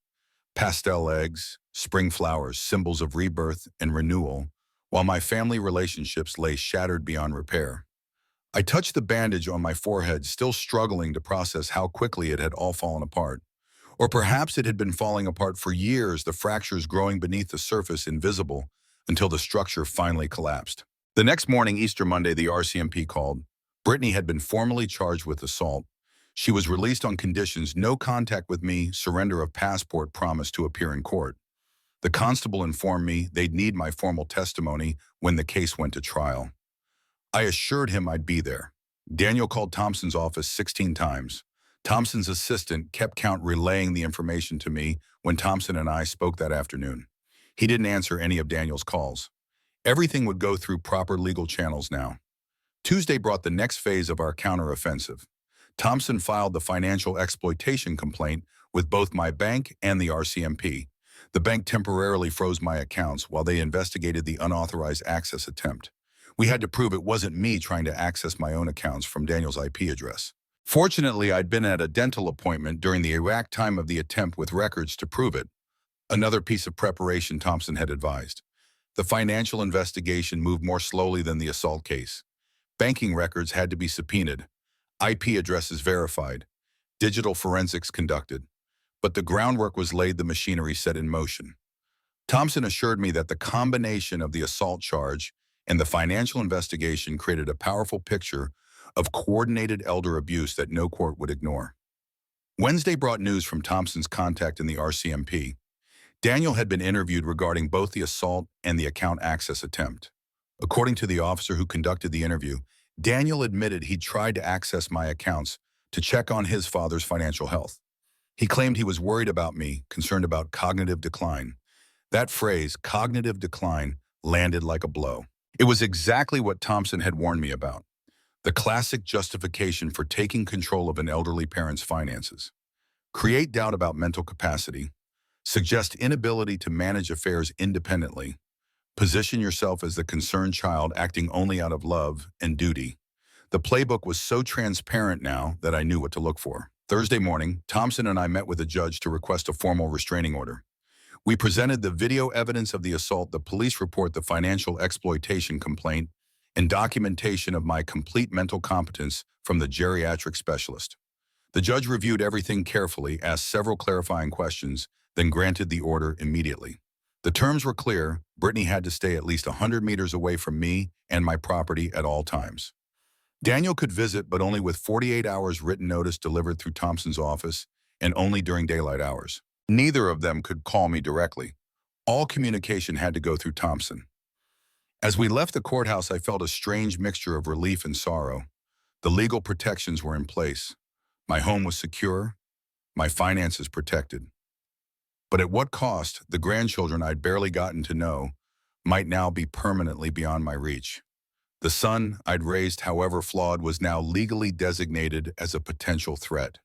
Pastel eggs, spring flowers, symbols of rebirth and renewal, while my family relationships lay shattered beyond repair. I touched the bandage on my forehead, still struggling to process how quickly it had all fallen apart. Or perhaps it had been falling apart for years, the fractures growing beneath the surface invisible until the structure finally collapsed. The next morning, Easter Monday, the RCMP called. Brittany had been formally charged with assault. She was released on conditions: no contact with me, surrender of passport, promise to appear in court. The constable informed me they'd need my formal testimony when the case went to trial. I assured him I'd be there. Daniel called Thompson's office 16 times. Thompson's assistant kept count, relaying the information to me when Thompson and I spoke that afternoon. He didn't answer any of Daniel's calls. Everything would go through proper legal channels now. Tuesday brought the next phase of our counteroffensive. Thompson filed the financial exploitation complaint with both my bank and the RCMP. The bank temporarily froze my accounts while they investigated the unauthorized access attempt. We had to prove it wasn't me trying to access my own accounts from Daniel's IP address. Fortunately, I'd been at a dental appointment during the exact time of the attempt with records to prove it. Another piece of preparation Thompson had advised. The financial investigation moved more slowly than the assault case. Banking records had to be subpoenaed, IP addresses verified, digital forensics conducted. But the groundwork was laid, the machinery set in motion. Thompson assured me that the combination of the assault charge and the financial investigation created a powerful picture of coordinated elder abuse that no court would ignore. Wednesday brought news from Thompson's contact in the RCMP. Daniel had been interviewed regarding both the assault and the account access attempt. According to the officer who conducted the interview, Daniel admitted he'd tried to access my accounts to check on his father's financial health. He claimed he was worried about me, concerned about cognitive decline. That phrase, cognitive decline, landed like a blow. It was exactly what Thompson had warned me about. The classic justification for taking control of an elderly parent's finances. Create doubt about mental capacity. Suggest inability to manage affairs independently. Position yourself as the concerned child acting only out of love and duty. The playbook was so transparent now that I knew what to look for. Thursday morning, Thompson and I met with a judge to request a formal restraining order. We presented the video evidence of the assault, the police report, the financial exploitation complaint, and documentation of my complete mental competence from the geriatric specialist. The judge reviewed everything carefully, asked several clarifying questions, then granted the order immediately. The terms were clear. Brittany had to stay at least 100 meters away from me and my property at all times. Daniel could visit, but only with 48 hours written notice delivered through Thompson's office, and only during daylight hours. Neither of them could call me directly. All communication had to go through Thompson. As we left the courthouse, I felt a strange mixture of relief and sorrow. The legal protections were in place. My home was secure, my finances protected. But at what cost? The grandchildren I'd barely gotten to know might now be permanently beyond my reach. The son I'd raised, however flawed, was now legally designated as a potential threat.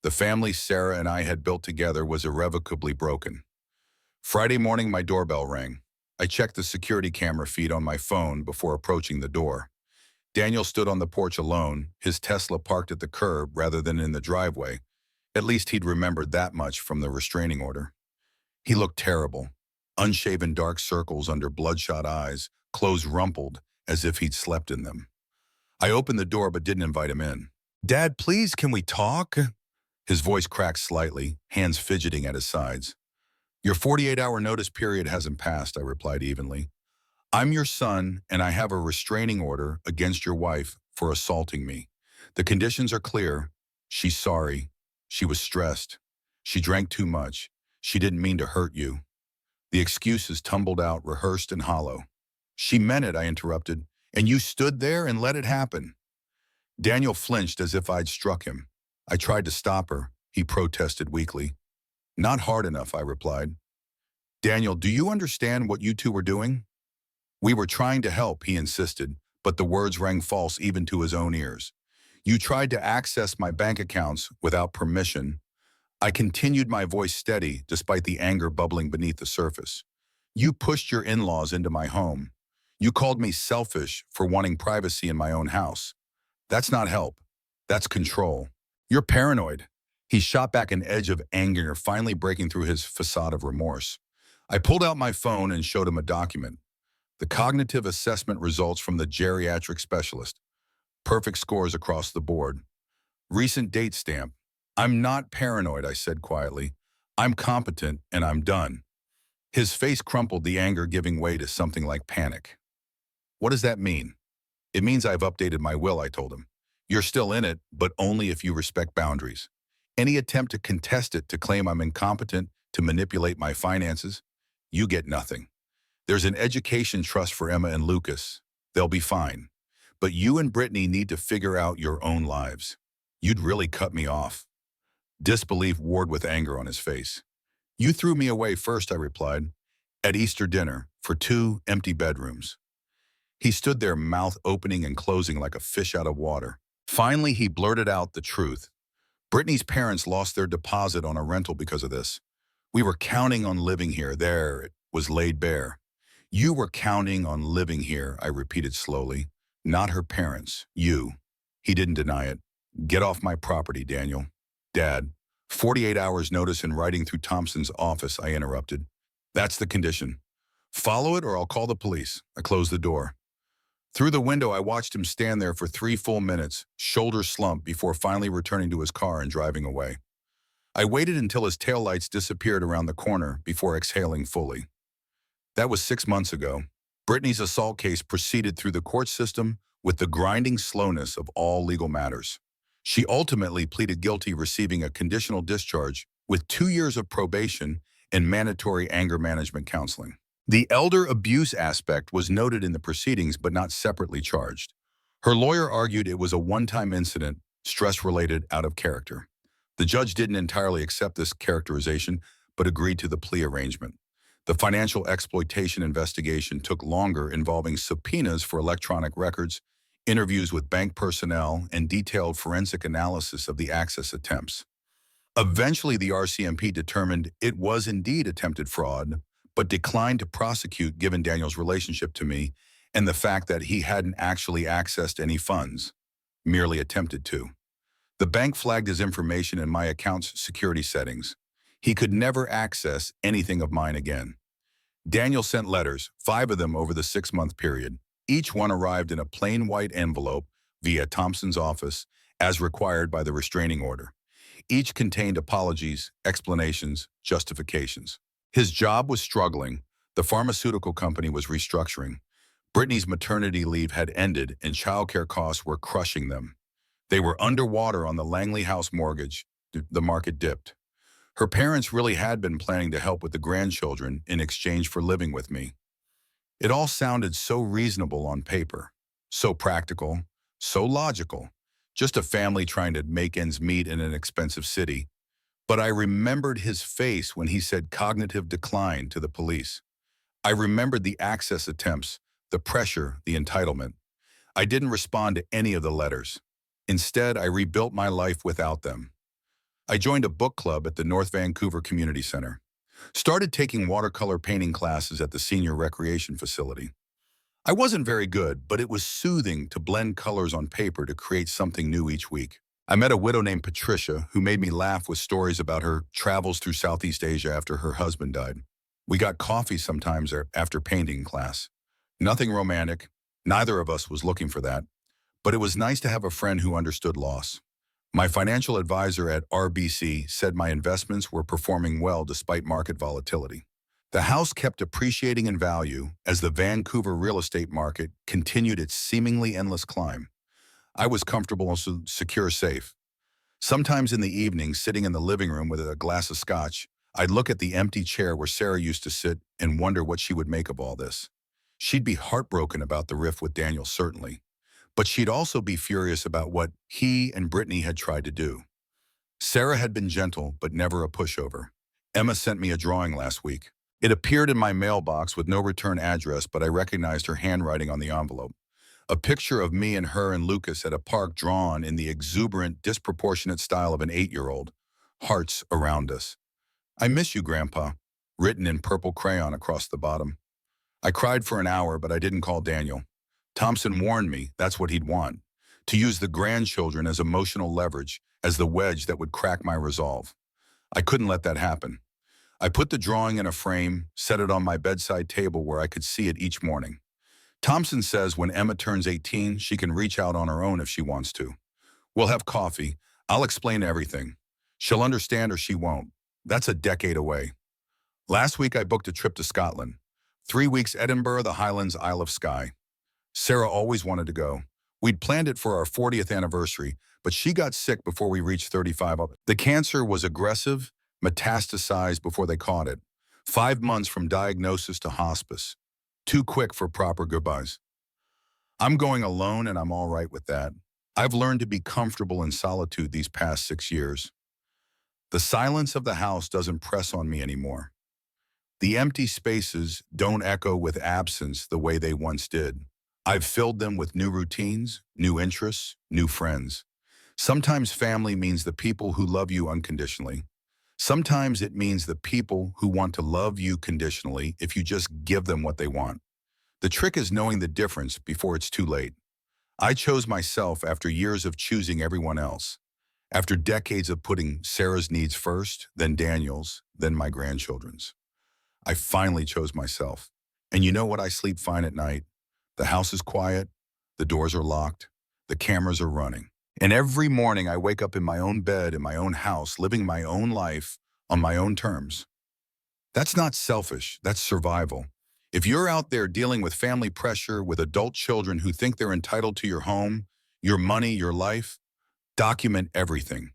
The family Sarah and I had built together was irrevocably broken. Friday morning, my doorbell rang. I checked the security camera feed on my phone before approaching the door. Daniel stood on the porch alone, his Tesla parked at the curb rather than in the driveway. At least he'd remembered that much from the restraining order. He looked terrible. Unshaven, dark circles under bloodshot eyes, clothes rumpled as if he'd slept in them. I opened the door but didn't invite him in. "Dad, please, can we talk?" His voice cracked slightly, hands fidgeting at his sides. "Your 48-hour notice period hasn't passed," I replied evenly. "I'm your son, and I have a restraining order against your wife for assaulting me. The conditions are clear. She's sorry. She was stressed. She drank too much. She didn't mean to hurt you." The excuses tumbled out, rehearsed and hollow. "She meant it," I interrupted, "and you stood there and let it happen." Daniel flinched as if I'd struck him. "I tried to stop her," he protested weakly. "Not hard enough," I replied. "Daniel, do you understand what you two were doing?" "We were trying to help," he insisted, but the words rang false even to his own ears. "You tried to access my bank accounts without permission." I continued, my voice steady despite the anger bubbling beneath the surface. "You pushed your in-laws into my home. You called me selfish for wanting privacy in my own house. That's not help. That's control. You're paranoid. He shot back an edge of anger, finally breaking through his facade of remorse. I pulled out my phone and showed him a document. The cognitive assessment results from the geriatric specialist. Perfect scores across the board. Recent date stamp. I'm not paranoid, I said quietly. I'm competent and I'm done. His face crumpled, the anger giving way to something like panic. What does that mean? It means I've updated my will, I told him. You're still in it, but only if you respect boundaries. Any attempt to contest it, to claim I'm incompetent, to manipulate my finances, you get nothing. There's an education trust for Emma and Lucas. They'll be fine. But you and Brittany need to figure out your own lives. You'd really cut me off. Disbelief warred with anger on his face. You threw me away first, I replied, at Easter dinner, for 2 empty bedrooms. He stood there, mouth opening and closing like a fish out of water. Finally, he blurted out the truth. Brittany's parents lost their deposit on a rental because of this. We were counting on living here. There, it was laid bare. You were counting on living here, I repeated slowly. Not her parents, you. He didn't deny it. Get off my property, Daniel. Dad, 48 hours notice and writing through Thompson's office, I interrupted. That's the condition. Follow it or I'll call the police. I closed the door. Through the window, I watched him stand there for 3 full minutes, shoulders slumped, before finally returning to his car and driving away. I waited until his taillights disappeared around the corner before exhaling fully. That was 6 months ago. Brittany's assault case proceeded through the court system with the grinding slowness of all legal matters. She ultimately pleaded guilty, receiving a conditional discharge with 2 years of probation and mandatory anger management counseling. The elder abuse aspect was noted in the proceedings but not separately charged. Her lawyer argued it was a one-time incident, stress-related, out of character. The judge didn't entirely accept this characterization but agreed to the plea arrangement. The financial exploitation investigation took longer, involving subpoenas for electronic records, interviews with bank personnel, and detailed forensic analysis of the access attempts. Eventually, the RCMP determined it was indeed attempted fraud, but declined to prosecute given Daniel's relationship to me and the fact that he hadn't actually accessed any funds, merely attempted to. The bank flagged his information in my account's security settings. He could never access anything of mine again. Daniel sent letters, 5 of them over the 6-month period. Each one arrived in a plain white envelope via Thompson's office, as required by the restraining order. Each contained apologies, explanations, justifications. His job was struggling. The pharmaceutical company was restructuring. Brittany's maternity leave had ended and childcare costs were crushing them. They were underwater on the Langley house mortgage. The market dipped. Her parents really had been planning to help with the grandchildren in exchange for living with me. It all sounded so reasonable on paper, so practical, so logical. Just a family trying to make ends meet in an expensive city. But I remembered his face when he said cognitive decline to the police. I remembered the access attempts, the pressure, the entitlement. I didn't respond to any of the letters. Instead, I rebuilt my life without them. I joined a book club at the North Vancouver Community Center. Started taking watercolor painting classes at the senior recreation facility. I wasn't very good, but it was soothing to blend colors on paper to create something new each week. I met a widow named Patricia who made me laugh with stories about her travels through Southeast Asia after her husband died. We got coffee sometimes after painting class. Nothing romantic. Neither of us was looking for that. But it was nice to have a friend who understood loss. My financial advisor at RBC said my investments were performing well despite market volatility. The house kept appreciating in value as the Vancouver real estate market continued its seemingly endless climb. I was comfortable and secure, safe. Sometimes in the evening, sitting in the living room with a glass of scotch, I'd look at the empty chair where Sarah used to sit and wonder what she would make of all this. She'd be heartbroken about the rift with Daniel, certainly. But she'd also be furious about what he and Brittany had tried to do. Sarah had been gentle, but never a pushover. Emma sent me a drawing last week. It appeared in my mailbox with no return address, but I recognized her handwriting on the envelope. A picture of me and her and Lucas at a park drawn in the exuberant, disproportionate style of an 8-year-old. Hearts around us. I miss you, Grandpa, written in purple crayon across the bottom. I cried for an hour, but I didn't call Daniel. Thompson warned me that's what he'd want. to use the grandchildren as emotional leverage, as the wedge that would crack my resolve. I couldn't let that happen. I put the drawing in a frame, set it on my bedside table where I could see it each morning. Thompson says when Emma turns 18, she can reach out on her own if she wants to. We'll have coffee. I'll explain everything. She'll understand or she won't. That's a decade away. Last week I booked a trip to Scotland. 3 weeks Edinburgh, the Highlands, Isle of Skye. Sarah always wanted to go. We'd planned it for our 40th anniversary, but she got sick before we reached 35. The cancer was aggressive, metastasized before they caught it. 5 months from diagnosis to hospice. Too quick for proper goodbyes. I'm going alone and I'm all right with that. I've learned to be comfortable in solitude these past 6 years. The silence of the house doesn't press on me anymore. The empty spaces don't echo with absence the way they once did. I've filled them with new routines, new interests, new friends. Sometimes family means the people who love you unconditionally. Sometimes it means the people who want to love you conditionally if you just give them what they want. The trick is knowing the difference before it's too late. I chose myself after years of choosing everyone else. After decades of putting Sarah's needs first, then Daniel's, then my grandchildren's. I finally chose myself. And you know what? I sleep fine at night. The house is quiet, the doors are locked, the cameras are running. And every morning I wake up in my own bed, in my own house, living my own life on my own terms. That's not selfish, that's survival. If you're out there dealing with family pressure, with adult children who think they're entitled to your home, your money, your life, document everything.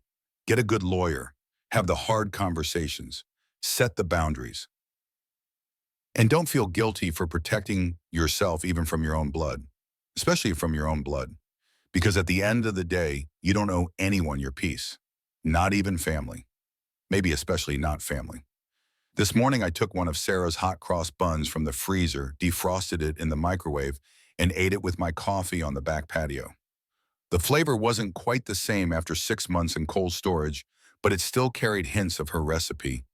Get a good lawyer. Have the hard conversations. Set the boundaries. And don't feel guilty for protecting yourself even from your own blood, especially from your own blood. Because at the end of the day, you don't owe anyone your peace, not even family, maybe especially not family. This morning, I took one of Sarah's hot cross buns from the freezer, defrosted it in the microwave, and ate it with my coffee on the back patio. The flavor wasn't quite the same after 6 months in cold storage, but it still carried hints of her recipe.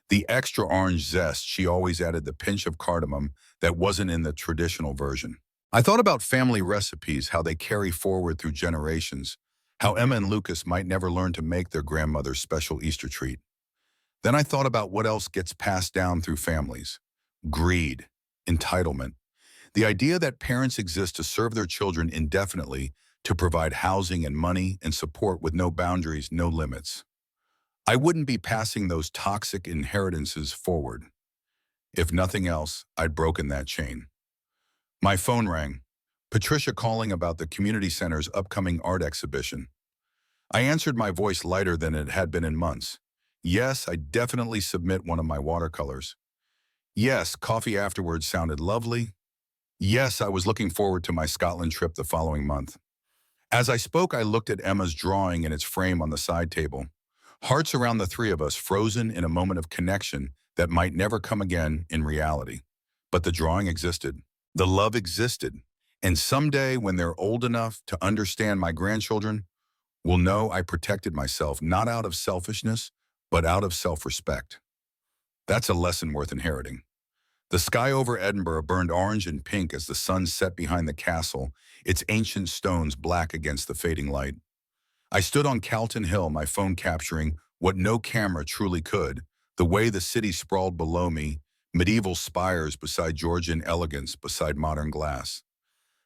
The extra orange zest, she always added the pinch of cardamom that wasn't in the traditional version. I thought about family recipes, how they carry forward through generations, how Emma and Lucas might never learn to make their grandmother's special Easter treat. Then I thought about what else gets passed down through families. Greed, entitlement, the idea that parents exist to serve their children indefinitely, to provide housing and money and support with no boundaries, no limits. I wouldn't be passing those toxic inheritances forward. If nothing else, I'd broken that chain. My phone rang. Patricia calling about the community center's upcoming art exhibition. I answered, my voice lighter than it had been in months. Yes, I definitely submit one of my watercolors. Yes, coffee afterwards sounded lovely. Yes, I was looking forward to my Scotland trip the following month. As I spoke, I looked at Emma's drawing in its frame on the side table. Hearts around the three of us, frozen in a moment of connection that might never come again in reality. But the drawing existed. The love existed. And someday, when they're old enough to understand my grandchildren, will know I protected myself not out of selfishness, but out of self-respect. That's a lesson worth inheriting. The sky over Edinburgh burned orange and pink as the sun set behind the castle, its ancient stones black against the fading light. I stood on Calton Hill, my phone capturing what no camera truly could, the way the city sprawled below me, medieval spires beside Georgian elegance beside modern glass.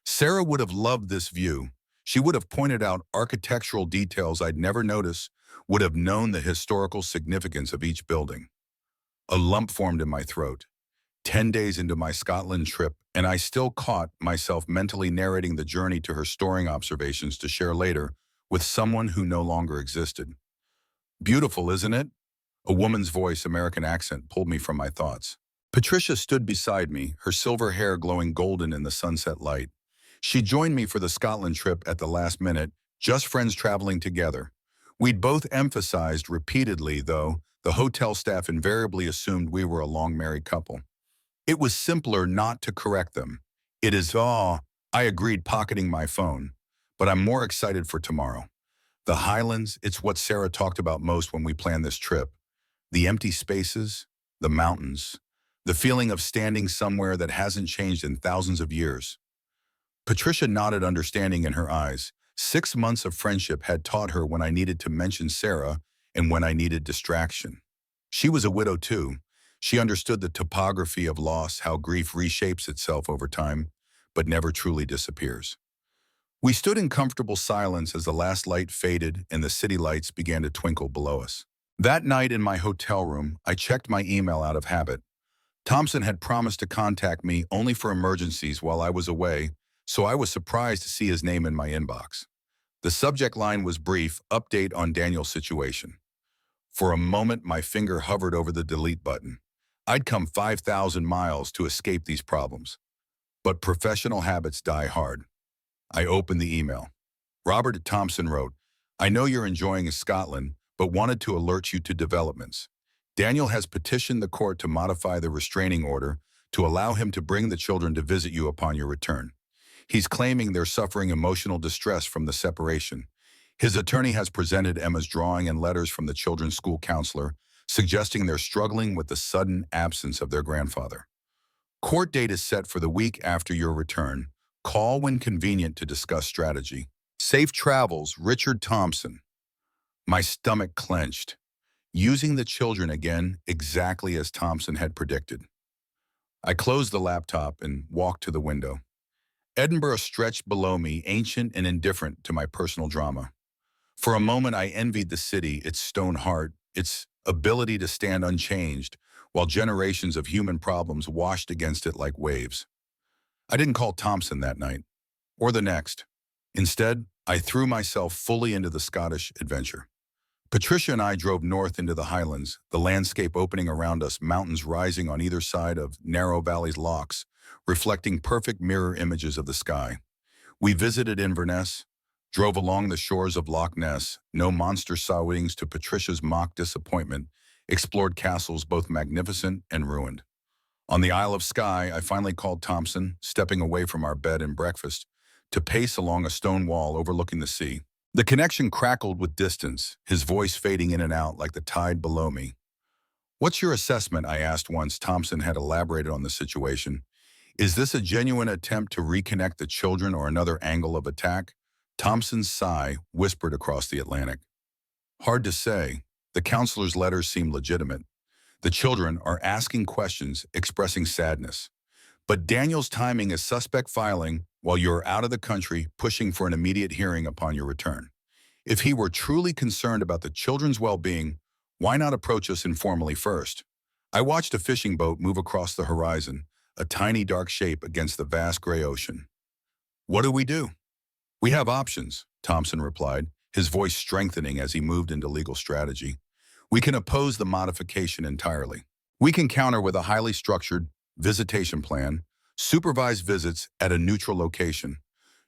Sarah would have loved this view. She would have pointed out architectural details I'd never noticed, would have known the historical significance of each building. A lump formed in my throat. 10 days into my Scotland trip, and I still caught myself mentally narrating the journey to her storing observations to share later with someone who no longer existed. Beautiful, isn't it? A woman's voice, American accent, pulled me from my thoughts. Patricia stood beside me, her silver hair glowing golden in the sunset light. She joined me for the Scotland trip at the last minute, just friends traveling together. We'd both emphasized repeatedly, though, the hotel staff invariably assumed we were a long-married couple. It was simpler not to correct them. It is, I agreed, pocketing my phone. But I'm more excited for tomorrow. The Highlands, it's what Sarah talked about most when we planned this trip. The empty spaces, the mountains, the feeling of standing somewhere that hasn't changed in thousands of years. Patricia nodded, understanding in her eyes. 6 months of friendship had taught her when I needed to mention Sarah and when I needed distraction. She was a widow too. She understood the topography of loss, how grief reshapes itself over time, but never truly disappears. We stood in comfortable silence as the last light faded and the city lights began to twinkle below us. That night in my hotel room, I checked my email out of habit. Thompson had promised to contact me only for emergencies while I was away, so I was surprised to see his name in my inbox. The subject line was brief, update on Daniel's situation. For a moment, my finger hovered over the delete button. I'd come 5,000 miles to escape these problems. But professional habits die hard. I opened the email. Robert Thompson wrote, "I know you're enjoying Scotland, but wanted to alert you to developments. Daniel has petitioned the court to modify the restraining order to allow him to bring the children to visit you upon your return. He's claiming they're suffering emotional distress from the separation. His attorney has presented Emma's drawing and letters from the children's school counselor, suggesting they're struggling with the sudden absence of their grandfather. Court date is set for the week after your return. Call when convenient to discuss strategy. Safe travels, Richard Thompson." My stomach clenched. Using the children again, exactly as Thompson had predicted. I closed the laptop and walked to the window. Edinburgh stretched below me, ancient and indifferent to my personal drama. For a moment, I envied the city, its stone heart, its ability to stand unchanged, while generations of human problems washed against it like waves. I didn't call Thompson that night, or the next. Instead, I threw myself fully into the Scottish adventure. Patricia and I drove north into the Highlands, the landscape opening around us, mountains rising on either side of narrow valleys' locks, reflecting perfect mirror images of the sky. We visited Inverness, drove along the shores of Loch Ness, no monster sightings to Patricia's mock disappointment, explored castles both magnificent and ruined. On the Isle of Skye, I finally called Thompson, stepping away from our bed and breakfast, to pace along a stone wall overlooking the sea. The connection crackled with distance, his voice fading in and out like the tide below me. "What's your assessment?" I asked once Thompson had elaborated on the situation. "Is this a genuine attempt to reconnect the children or another angle of attack?" Thompson's sigh whispered across the Atlantic. "Hard to say. The counselor's letters seem legitimate. The children are asking questions, expressing sadness. But Daniel's timing is suspect, filing while you're out of the country, pushing for an immediate hearing upon your return. If he were truly concerned about the children's well-being, why not approach us informally first?" I watched a fishing boat move across the horizon, a tiny dark shape against the vast gray ocean. "What do we do?" "We have options," Thompson replied, his voice strengthening as he moved into legal strategy. "We can oppose the modification entirely. We can counter with a highly structured visitation plan, supervised visits at a neutral location,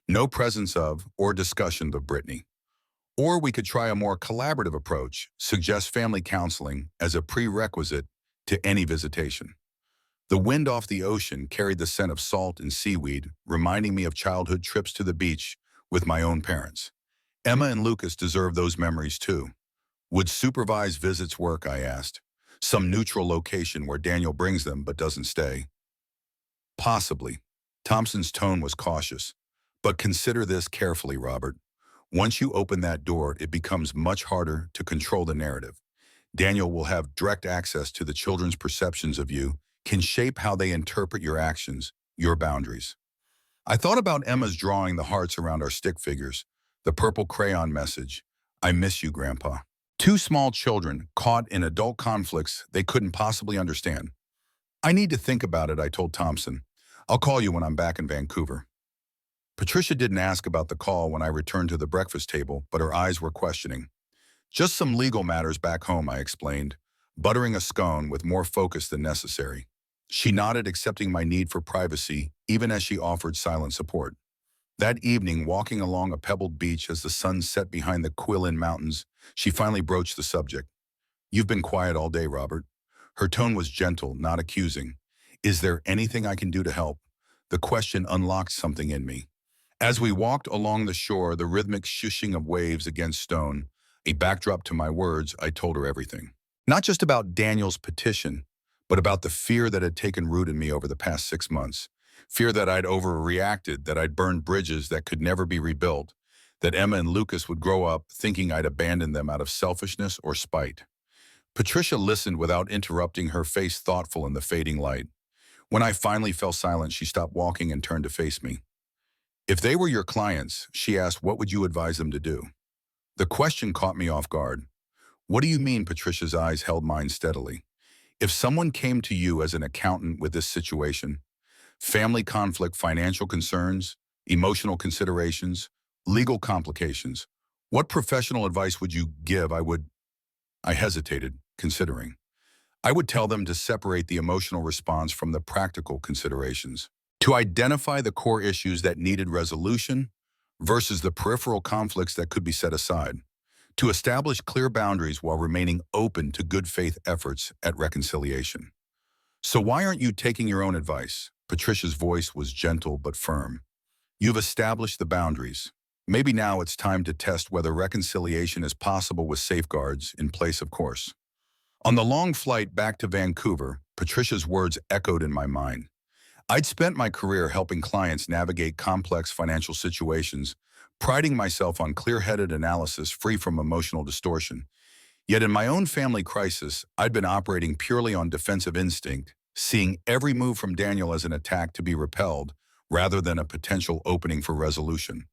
no presence of or discussion of Brittany. Or we could try a more collaborative approach, suggest family counseling as a prerequisite to any visitation." The wind off the ocean carried the scent of salt and seaweed, reminding me of childhood trips to the beach with my own parents. Emma and Lucas deserve those memories too. "Would supervised visits work?" I asked. "Some neutral location where Daniel brings them but doesn't stay?" "Possibly." Thompson's tone was cautious. "But consider this carefully, Robert. Once you open that door, it becomes much harder to control the narrative. Daniel will have direct access to the children's perceptions of you, can shape how they interpret your actions, your boundaries." I thought about Emma's drawing the hearts around our stick figures, the purple crayon message, "I miss you, Grandpa." Two small children caught in adult conflicts they couldn't possibly understand. "I need to think about it," I told Thompson. "I'll call you when I'm back in Vancouver." Patricia didn't ask about the call when I returned to the breakfast table, but her eyes were questioning. "Just some legal matters back home," I explained, buttering a scone with more focus than necessary. She nodded, accepting my need for privacy, even as she offered silent support. That evening, walking along a pebbled beach as the sun set behind the Quilin Mountains, she finally broached the subject. "You've been quiet all day, Robert." Her tone was gentle, not accusing. "Is there anything I can do to help?" The question unlocked something in me. As we walked along the shore, the rhythmic shushing of waves against stone, a backdrop to my words, I told her everything. Not just about Daniel's petition, but about the fear that had taken root in me over the past 6 months. Fear that I'd overreacted, that I'd burned bridges that could never be rebuilt, that Emma and Lucas would grow up thinking I'd abandoned them out of selfishness or spite. Patricia listened without interrupting, her face thoughtful in the fading light. When I finally fell silent, she stopped walking and turned to face me. If they were your clients, she asked, what would you advise them to do? The question caught me off guard. What do you mean? Patricia's eyes held mine steadily. If someone came to you as an accountant with this situation, family conflict, financial concerns, emotional considerations, legal complications, what professional advice would you give? I hesitated, considering. I would tell them to separate the emotional response from the practical considerations, to identify the core issues that needed resolution versus the peripheral conflicts that could be set aside, to establish clear boundaries while remaining open to good faith efforts at reconciliation. So why aren't you taking your own advice? Patricia's voice was gentle but firm. You've established the boundaries. Maybe now it's time to test whether reconciliation is possible with safeguards in place, of course. On the long flight back to Vancouver, Patricia's words echoed in my mind. I'd spent my career helping clients navigate complex financial situations, priding myself on clear-headed analysis free from emotional distortion. Yet in my own family crisis, I'd been operating purely on defensive instinct, seeing every move from Daniel as an attack to be repelled rather than a potential opening for resolution.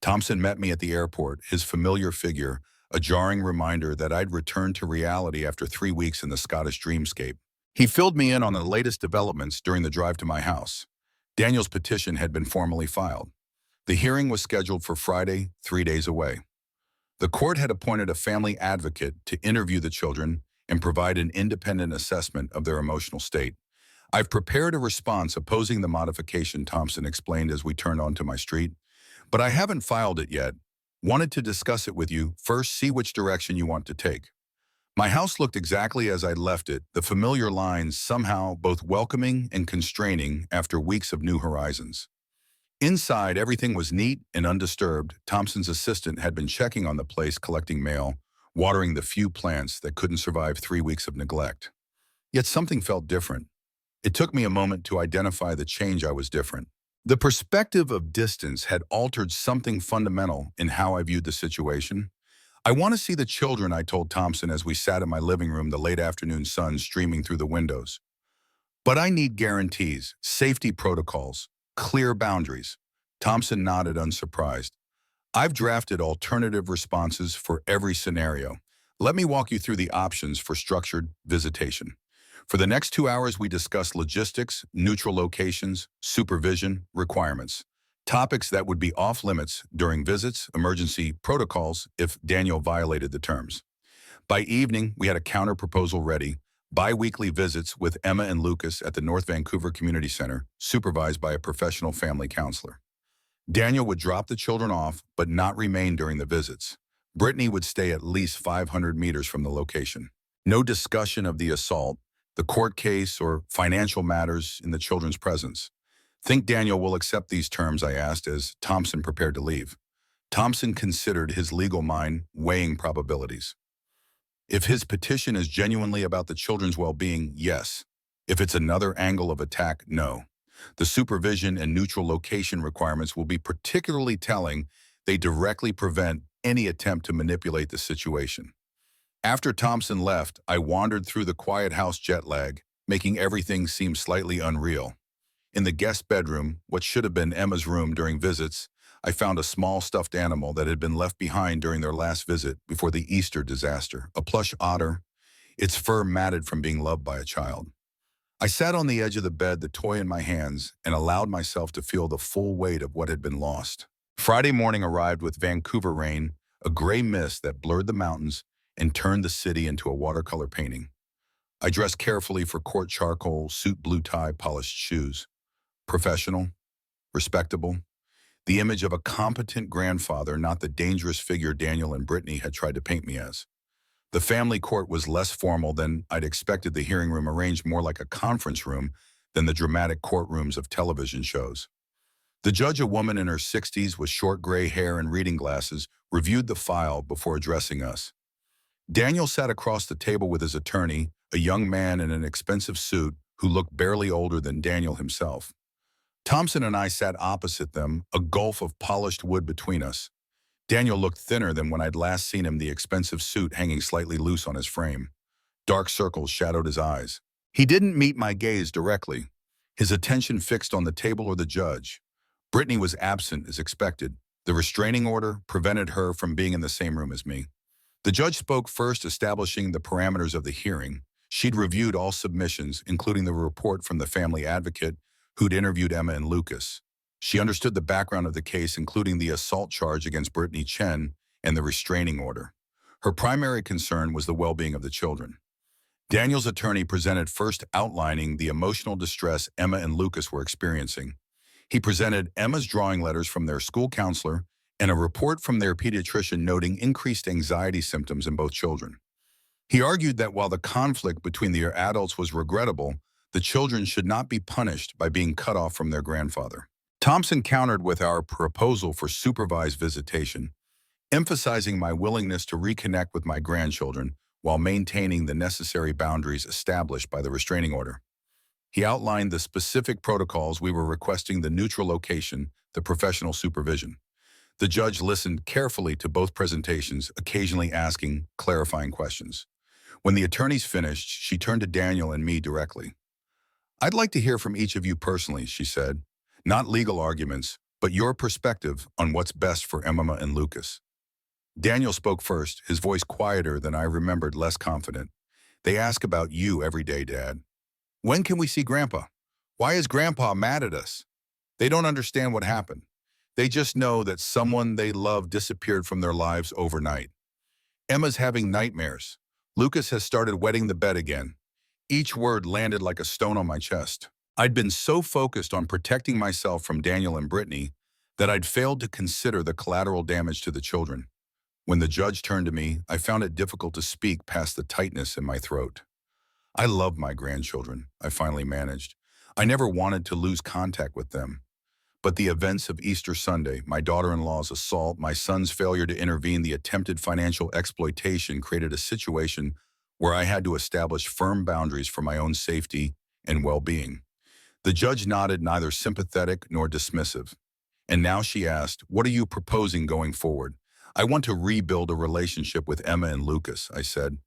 Thompson met me at the airport, his familiar figure, a jarring reminder that I'd returned to reality after 3 weeks in the Scottish dreamscape. He filled me in on the latest developments during the drive to my house. Daniel's petition had been formally filed. The hearing was scheduled for Friday, 3 days away. The court had appointed a family advocate to interview the children and provide an independent assessment of their emotional state. I've prepared a response opposing the modification, Thompson explained as we turned onto my street, but I haven't filed it yet. Wanted to discuss it with you, first see which direction you want to take. My house looked exactly as I'd left it, the familiar lines somehow both welcoming and constraining after weeks of new horizons. Inside, everything was neat and undisturbed. Thompson's assistant had been checking on the place, collecting mail, watering the few plants that couldn't survive 3 weeks of neglect. Yet something felt different. It took me a moment to identify the change. I was different. The perspective of distance had altered something fundamental in how I viewed the situation. I want to see the children, I told Thompson as we sat in my living room, the late afternoon sun streaming through the windows. But I need guarantees, safety protocols, clear boundaries. Thompson nodded, unsurprised. I've drafted alternative responses for every scenario. Let me walk you through the options for structured visitation. For the next 2 hours, we discussed logistics, neutral locations, supervision, requirements. Topics that would be off limits during visits, emergency protocols if Daniel violated the terms. By evening, we had a counter-proposal ready, bi-weekly visits with Emma and Lucas at the North Vancouver Community Center, supervised by a professional family counselor. Daniel would drop the children off, but not remain during the visits. Brittany would stay at least 500 meters from the location. No discussion of the assault, the court case, or financial matters in the children's presence. Think Daniel will accept these terms, I asked as Thompson prepared to leave. Thompson considered, his legal mind weighing probabilities. If his petition is genuinely about the children's well-being, yes. If it's another angle of attack, no. The supervision and neutral location requirements will be particularly telling. They directly prevent any attempt to manipulate the situation. After Thompson left, I wandered through the quiet house, jet lag, making everything seem slightly unreal. In the guest bedroom, what should have been Emma's room during visits, I found a small stuffed animal that had been left behind during their last visit before the Easter disaster, a plush otter, its fur matted from being loved by a child. I sat on the edge of the bed, the toy in my hands, and allowed myself to feel the full weight of what had been lost. Friday morning arrived with Vancouver rain, a gray mist that blurred the mountains and turned the city into a watercolor painting. I dressed carefully for court charcoal, suit, blue tie, polished shoes. Professional, respectable, the image of a competent grandfather, not the dangerous figure Daniel and Brittany had tried to paint me as. The family court was less formal than I'd expected, the hearing room arranged more like a conference room than the dramatic courtrooms of television shows. The judge, a woman in her 60s with short gray hair and reading glasses, reviewed the file before addressing us. Daniel sat across the table with his attorney, a young man in an expensive suit who looked barely older than Daniel himself. Thompson and I sat opposite them, a gulf of polished wood between us. Daniel looked thinner than when I'd last seen him, the expensive suit hanging slightly loose on his frame. Dark circles shadowed his eyes. He didn't meet my gaze directly, his attention fixed on the table or the judge. Brittany was absent as expected. The restraining order prevented her from being in the same room as me. The judge spoke first, establishing the parameters of the hearing. She'd reviewed all submissions, including the report from the family advocate who'd interviewed Emma and Lucas. She understood the background of the case, including the assault charge against Brittany Chen and the restraining order. Her primary concern was the well-being of the children. Daniel's attorney presented first, outlining the emotional distress Emma and Lucas were experiencing. He presented Emma's drawing letters from their school counselor and a report from their pediatrician noting increased anxiety symptoms in both children. He argued that while the conflict between the adults was regrettable, the children should not be punished by being cut off from their grandfather. Thompson countered with our proposal for supervised visitation, emphasizing my willingness to reconnect with my grandchildren while maintaining the necessary boundaries established by the restraining order. He outlined the specific protocols we were requesting: the neutral location, the professional supervision. The judge listened carefully to both presentations, occasionally asking clarifying questions. When the attorneys finished, she turned to Daniel and me directly. "I'd like to hear from each of you personally," she said. "Not legal arguments, but your perspective on what's best for Emma and Lucas." Daniel spoke first, his voice quieter than I remembered, less confident. "They ask about you every day, Dad. When can we see Grandpa? Why is Grandpa mad at us? They don't understand what happened. They just know that someone they love disappeared from their lives overnight. Emma's having nightmares. Lucas has started wetting the bed again." Each word landed like a stone on my chest. I'd been so focused on protecting myself from Daniel and Brittany that I'd failed to consider the collateral damage to the children. When the judge turned to me, I found it difficult to speak past the tightness in my throat. "I love my grandchildren," I finally managed. "I never wanted to lose contact with them. But the events of Easter Sunday, my daughter-in-law's assault, my son's failure to intervene, the attempted financial exploitation created a situation where I had to establish firm boundaries for my own safety and well-being." The judge nodded, neither sympathetic nor dismissive. "And now," she asked, "what are you proposing going forward?" "I want to rebuild a relationship with Emma and Lucas," I said.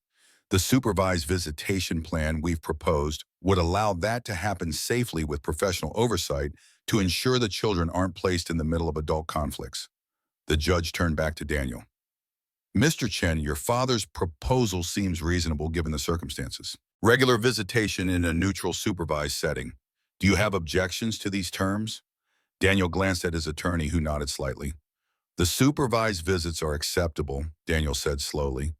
"The supervised visitation plan we've proposed would allow that to happen safely with professional oversight to ensure the children aren't placed in the middle of adult conflicts." The judge turned back to Daniel. "Mr. Chen, your father's proposal seems reasonable given the circumstances. Regular visitation in a neutral supervised setting. Do you have objections to these terms?" Daniel glanced at his attorney, who nodded slightly. "The supervised visits are acceptable," Daniel said slowly,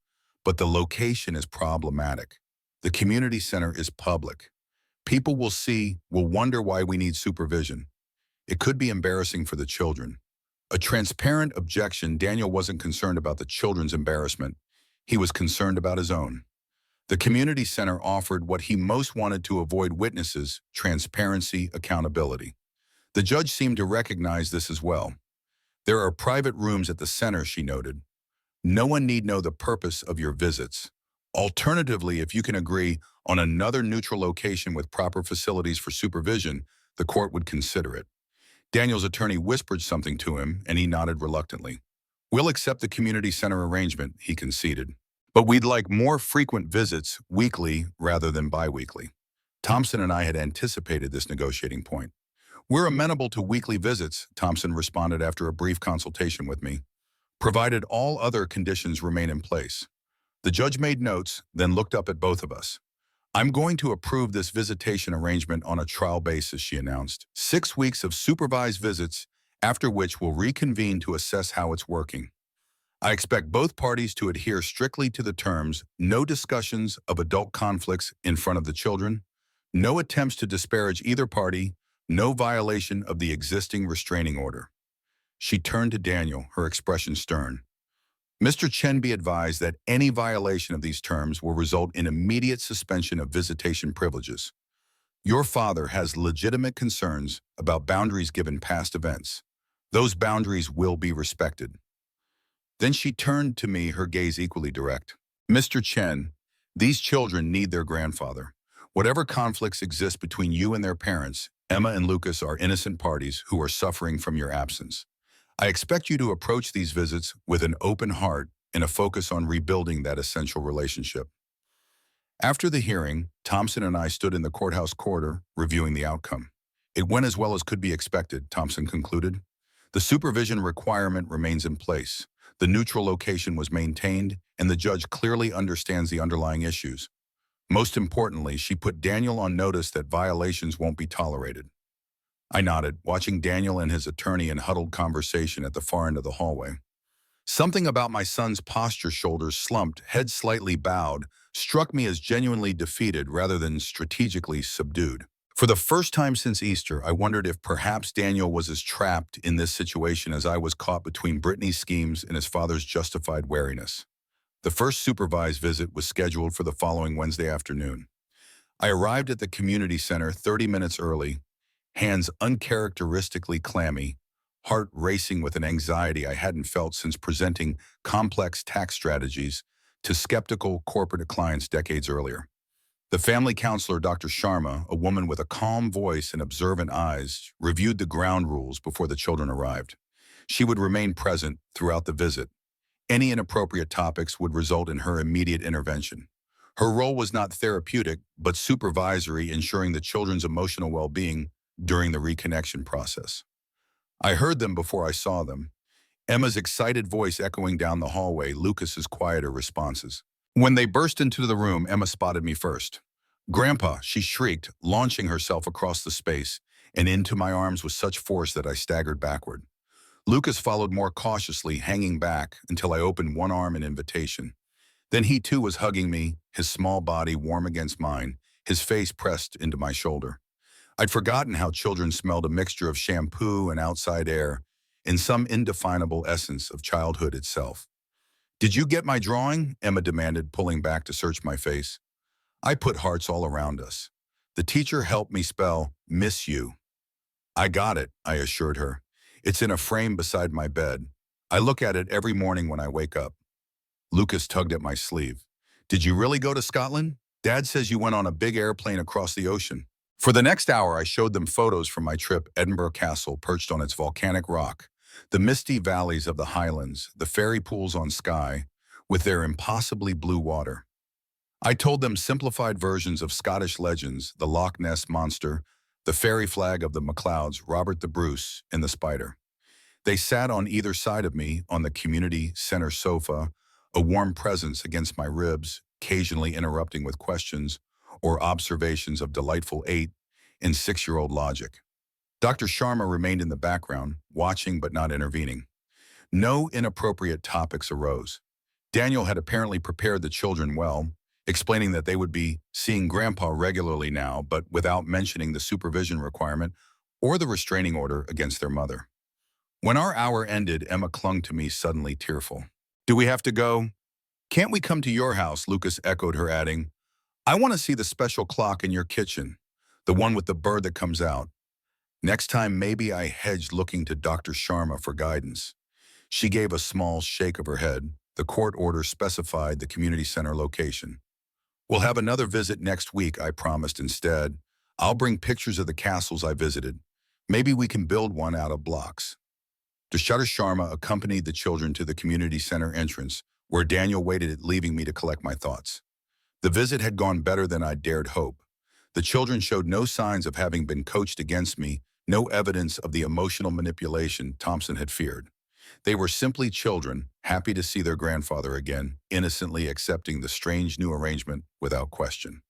"but the location is problematic. The community center is public. People will wonder why we need supervision. It could be embarrassing for the children." A transparent objection. Daniel wasn't concerned about the children's embarrassment. He was concerned about his own. The community center offered what he most wanted to avoid: witnesses, transparency, accountability. The judge seemed to recognize this as well. "There are private rooms at the center," she noted. "No one need know the purpose of your visits. Alternatively, if you can agree on another neutral location with proper facilities for supervision, the court would consider it." Daniel's attorney whispered something to him, and he nodded reluctantly. "We'll accept the community center arrangement," he conceded. "But we'd like more frequent visits, weekly rather than bi-weekly." Thompson and I had anticipated this negotiating point. "We're amenable to weekly visits," Thompson responded after a brief consultation with me, "provided all other conditions remain in place." The judge made notes, then looked up at both of us. "I'm going to approve this visitation arrangement on a trial basis," she announced. 6 weeks of supervised visits, after which we'll reconvene to assess how it's working. I expect both parties to adhere strictly to the terms: no discussions of adult conflicts in front of the children, no attempts to disparage either party, no violation of the existing restraining order. She turned to Daniel, her expression stern. "Mr. Chen, be advised that any violation of these terms will result in immediate suspension of visitation privileges. Your father has legitimate concerns about boundaries given past events. Those boundaries will be respected." Then she turned to me, her gaze equally direct. "Mr. Chen, these children need their grandfather. Whatever conflicts exist between you and their parents, Emma and Lucas are innocent parties who are suffering from your absence. I expect you to approach these visits with an open heart and a focus on rebuilding that essential relationship. After the hearing, Thompson and I stood in the courthouse corridor, reviewing the outcome. It went as well as could be expected, Thompson concluded. The supervision requirement remains in place. The neutral location was maintained, and the judge clearly understands the underlying issues. Most importantly, she put Daniel on notice that violations won't be tolerated. I nodded, watching Daniel and his attorney in huddled conversation at the far end of the hallway. Something about my son's posture, shoulders slumped, head slightly bowed, struck me as genuinely defeated rather than strategically subdued. For the first time since Easter, I wondered if perhaps Daniel was as trapped in this situation as I was, caught between Brittany's schemes and his father's justified wariness. The first supervised visit was scheduled for the following Wednesday afternoon. I arrived at the community center 30 minutes early, hands uncharacteristically clammy, heart racing with an anxiety I hadn't felt since presenting complex tax strategies to skeptical corporate clients decades earlier. The family counselor, Dr. Sharma, a woman with a calm voice and observant eyes, reviewed the ground rules before the children arrived. She would remain present throughout the visit. Any inappropriate topics would result in her immediate intervention. Her role was not therapeutic, but supervisory, ensuring the children's emotional well-being during the reconnection process. I heard them before I saw them, Emma's excited voice echoing down the hallway, Lucas's quieter responses. When they burst into the room, Emma spotted me first. "Grandpa," she shrieked, launching herself across the space and into my arms with such force that I staggered backward. Lucas followed more cautiously, hanging back until I opened one arm in invitation. Then he too was hugging me, his small body warm against mine, his face pressed into my shoulder. I'd forgotten how children smelled, a mixture of shampoo and outside air, in some indefinable essence of childhood itself. "Did you get my drawing?" Emma demanded, pulling back to search my face. I put hearts all around us. "The teacher helped me spell miss you." "I got it," I assured her. "It's in a frame beside my bed. I look at it every morning when I wake up." Lucas tugged at my sleeve. "Did you really go to Scotland? Dad says you went on a big airplane across the ocean." For the next hour, I showed them photos from my trip, Edinburgh Castle perched on its volcanic rock, the misty valleys of the Highlands, the fairy pools on Skye, with their impossibly blue water. I told them simplified versions of Scottish legends, the Loch Ness Monster, the fairy flag of the MacLeods, Robert the Bruce, and the Spider. They sat on either side of me on the community center sofa, a warm presence against my ribs, occasionally interrupting with questions or observations of delightful 8- and 6-year-old logic. Dr. Sharma remained in the background, watching but not intervening. No inappropriate topics arose. Daniel had apparently prepared the children well, explaining that they would be seeing Grandpa regularly now, but without mentioning the supervision requirement or the restraining order against their mother. When our hour ended, Emma clung to me, suddenly tearful. "Do we have to go?" "Can't we come to your house?" Lucas echoed her, adding, "I want to see the special clock in your kitchen, the one with the bird that comes out." Next time, maybe, I hedged, looking to Dr. Sharma for guidance. She gave a small shake of her head. The court order specified the community center location. "We'll have another visit next week," I promised instead. "I'll bring pictures of the castles I visited. Maybe we can build one out of blocks." Dr. Sharma accompanied the children to the community center entrance, where Daniel waited, leaving me to collect my thoughts. The visit had gone better than I'd dared hope. The children showed no signs of having been coached against me, no evidence of the emotional manipulation Thompson had feared. They were simply children, happy to see their grandfather again, innocently accepting the strange new arrangement without question.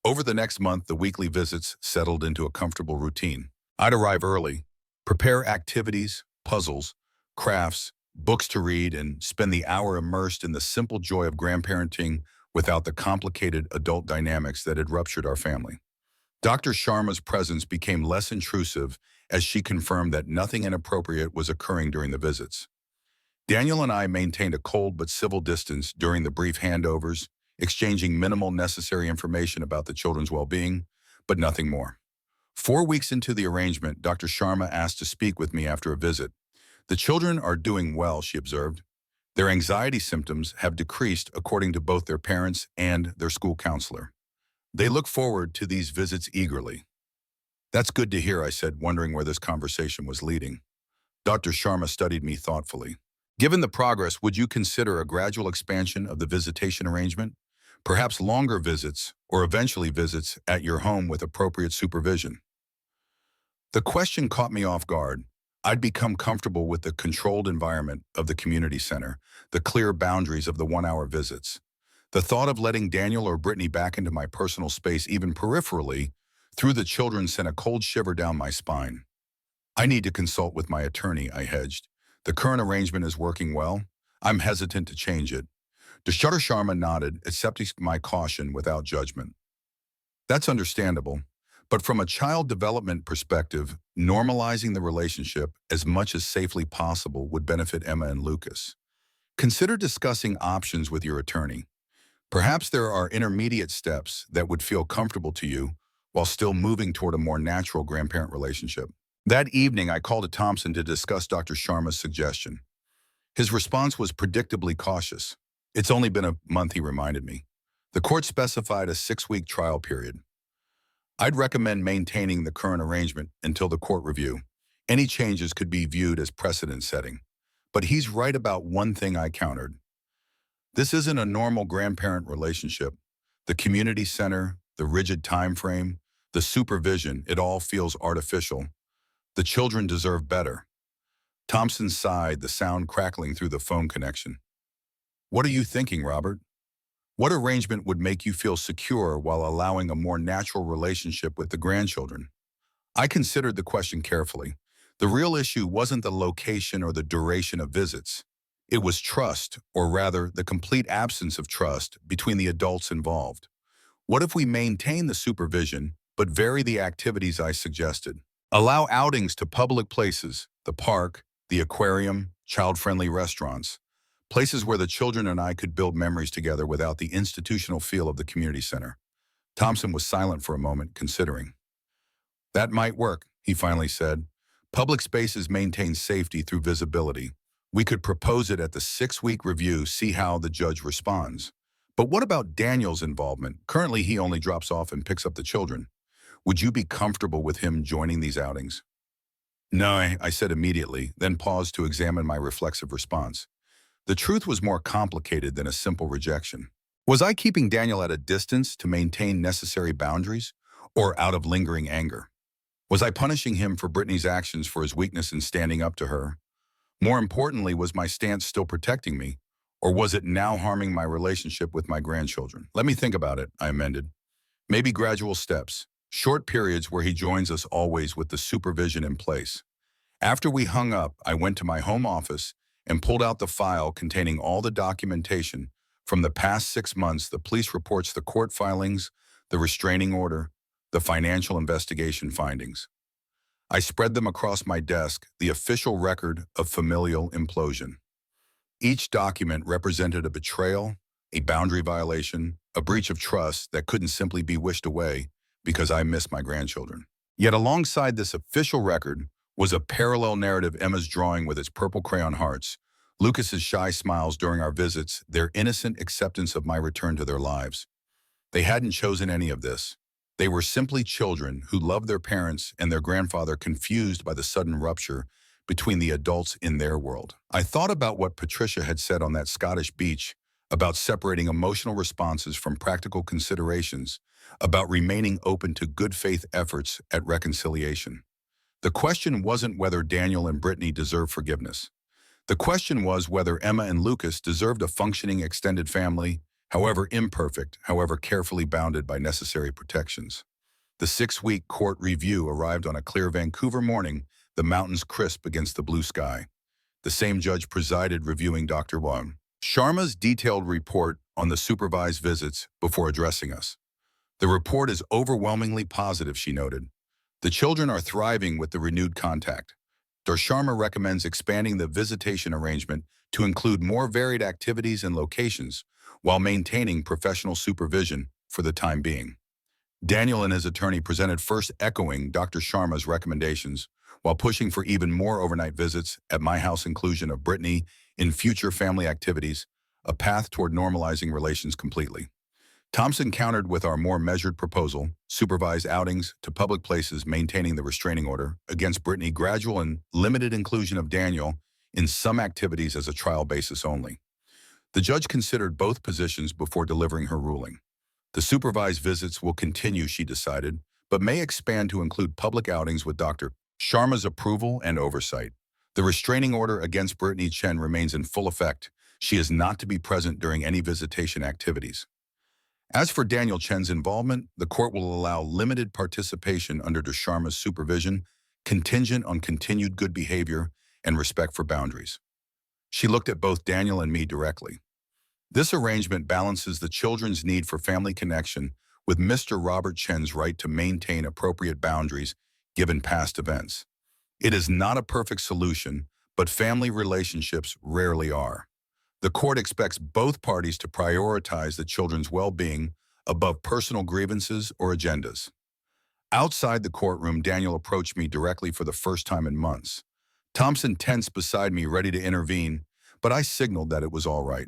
Over the next month, the weekly visits settled into a comfortable routine. I'd arrive early, prepare activities, puzzles, crafts, books to read, and spend the hour immersed in the simple joy of grandparenting without the complicated adult dynamics that had ruptured our family. Dr. Sharma's presence became less intrusive as she confirmed that nothing inappropriate was occurring during the visits. Daniel and I maintained a cold but civil distance during the brief handovers, exchanging minimal necessary information about the children's well-being, but nothing more. 4 weeks into the arrangement, Dr. Sharma asked to speak with me after a visit. "The children are doing well," she observed. "Their anxiety symptoms have decreased according to both their parents and their school counselor. They look forward to these visits eagerly." "That's good to hear," I said, wondering where this conversation was leading. Dr. Sharma studied me thoughtfully. Given the progress, would you consider a gradual expansion of the visitation arrangement? Perhaps longer visits, or eventually visits at your home with appropriate supervision? The question caught me off guard. I'd become comfortable with the controlled environment of the community center, the clear boundaries of the one-hour visits. The thought of letting Daniel or Brittany back into my personal space, even peripherally, through the children sent a cold shiver down my spine. I need to consult with my attorney, I hedged. The current arrangement is working well. I'm hesitant to change it. Dr. Sharma nodded, accepting my caution without judgment. That's understandable. But from a child development perspective, normalizing the relationship as much as safely possible would benefit Emma and Lucas. Consider discussing options with your attorney. Perhaps there are intermediate steps that would feel comfortable to you while still moving toward a more natural grandparent relationship. That evening, I called Thompson to discuss Dr. Sharma's suggestion. His response was predictably cautious. It's only been a month, he reminded me. The court specified a 6-week trial period. I'd recommend maintaining the current arrangement until the court review. Any changes could be viewed as precedent-setting. But he's right about one thing I countered. This isn't a normal grandparent relationship. The community center, the rigid time frame, the supervision, it all feels artificial. The children deserve better. Thompson sighed, the sound crackling through the phone connection. What are you thinking, Robert? What arrangement would make you feel secure while allowing a more natural relationship with the grandchildren? I considered the question carefully. The real issue wasn't the location or the duration of visits. It was trust, or rather, the complete absence of trust between the adults involved. What if we maintain the supervision, but vary the activities I suggested? Allow outings to public places, the park, the aquarium, child-friendly restaurants, places where the children and I could build memories together without the institutional feel of the community center. Thompson was silent for a moment, considering. That might work, he finally said. Public spaces maintain safety through visibility. We could propose it at the 6-week review, see how the judge responds. But what about Daniel's involvement? Currently, he only drops off and picks up the children. Would you be comfortable with him joining these outings? No, I said immediately, then paused to examine my reflexive response. The truth was more complicated than a simple rejection. Was I keeping Daniel at a distance to maintain necessary boundaries, or out of lingering anger? Was I punishing him for Brittany's actions for his weakness in standing up to her? More importantly, was my stance still protecting me, or was it now harming my relationship with my grandchildren? Let me think about it, I amended. Maybe gradual steps, short periods where he joins us always with the supervision in place. After we hung up, I went to my home office and pulled out the file containing all the documentation from the past 6 months, the police reports, the court filings, the restraining order, the financial investigation findings. I spread them across my desk, the official record of familial implosion. Each document represented a betrayal, a boundary violation, a breach of trust that couldn't simply be wished away because I missed my grandchildren. Yet alongside this official record was a parallel narrative, Emma's drawing with its purple crayon hearts, Lucas's shy smiles during our visits, their innocent acceptance of my return to their lives. They hadn't chosen any of this. They were simply children who loved their parents and their grandfather, confused by the sudden rupture between the adults in their world. I thought about what Patricia had said on that Scottish beach, about separating emotional responses from practical considerations, about remaining open to good faith efforts at reconciliation. The question wasn't whether Daniel and Brittany deserved forgiveness. The question was whether Emma and Lucas deserved a functioning extended family, however imperfect, however carefully bounded by necessary protections. The 6-week court review arrived on a clear Vancouver morning, the mountains crisp against the blue sky. The same judge presided, reviewing Dr. Sharma's detailed report on the supervised visits before addressing us. The report is overwhelmingly positive, she noted. The children are thriving with the renewed contact. Dr. Sharma recommends expanding the visitation arrangement to include more varied activities and locations while maintaining professional supervision for the time being. Daniel and his attorney presented, first echoing Dr. Sharma's recommendations while pushing for even more overnight visits at my house, inclusion of Brittany in future family activities, a path toward normalizing relations completely. Thompson countered with our more measured proposal, supervised outings to public places maintaining the restraining order against Brittany, gradual and limited inclusion of Daniel in some activities as a trial basis only. The judge considered both positions before delivering her ruling. The supervised visits will continue, she decided, but may expand to include public outings with Dr. Sharma's approval and oversight. The restraining order against Brittany Chen remains in full effect. She is not to be present during any visitation activities. As for Daniel Chen's involvement, the court will allow limited participation under Sharma's supervision, contingent on continued good behavior and respect for boundaries. She looked at both Daniel and me directly. This arrangement balances the children's need for family connection with Mr. Robert Chen's right to maintain appropriate boundaries given past events. It is not a perfect solution, but family relationships rarely are. The court expects both parties to prioritize the children's well-being above personal grievances or agendas. Outside the courtroom, Daniel approached me directly for the first time in months. Thompson tensed beside me, ready to intervene, but I signaled that it was all right.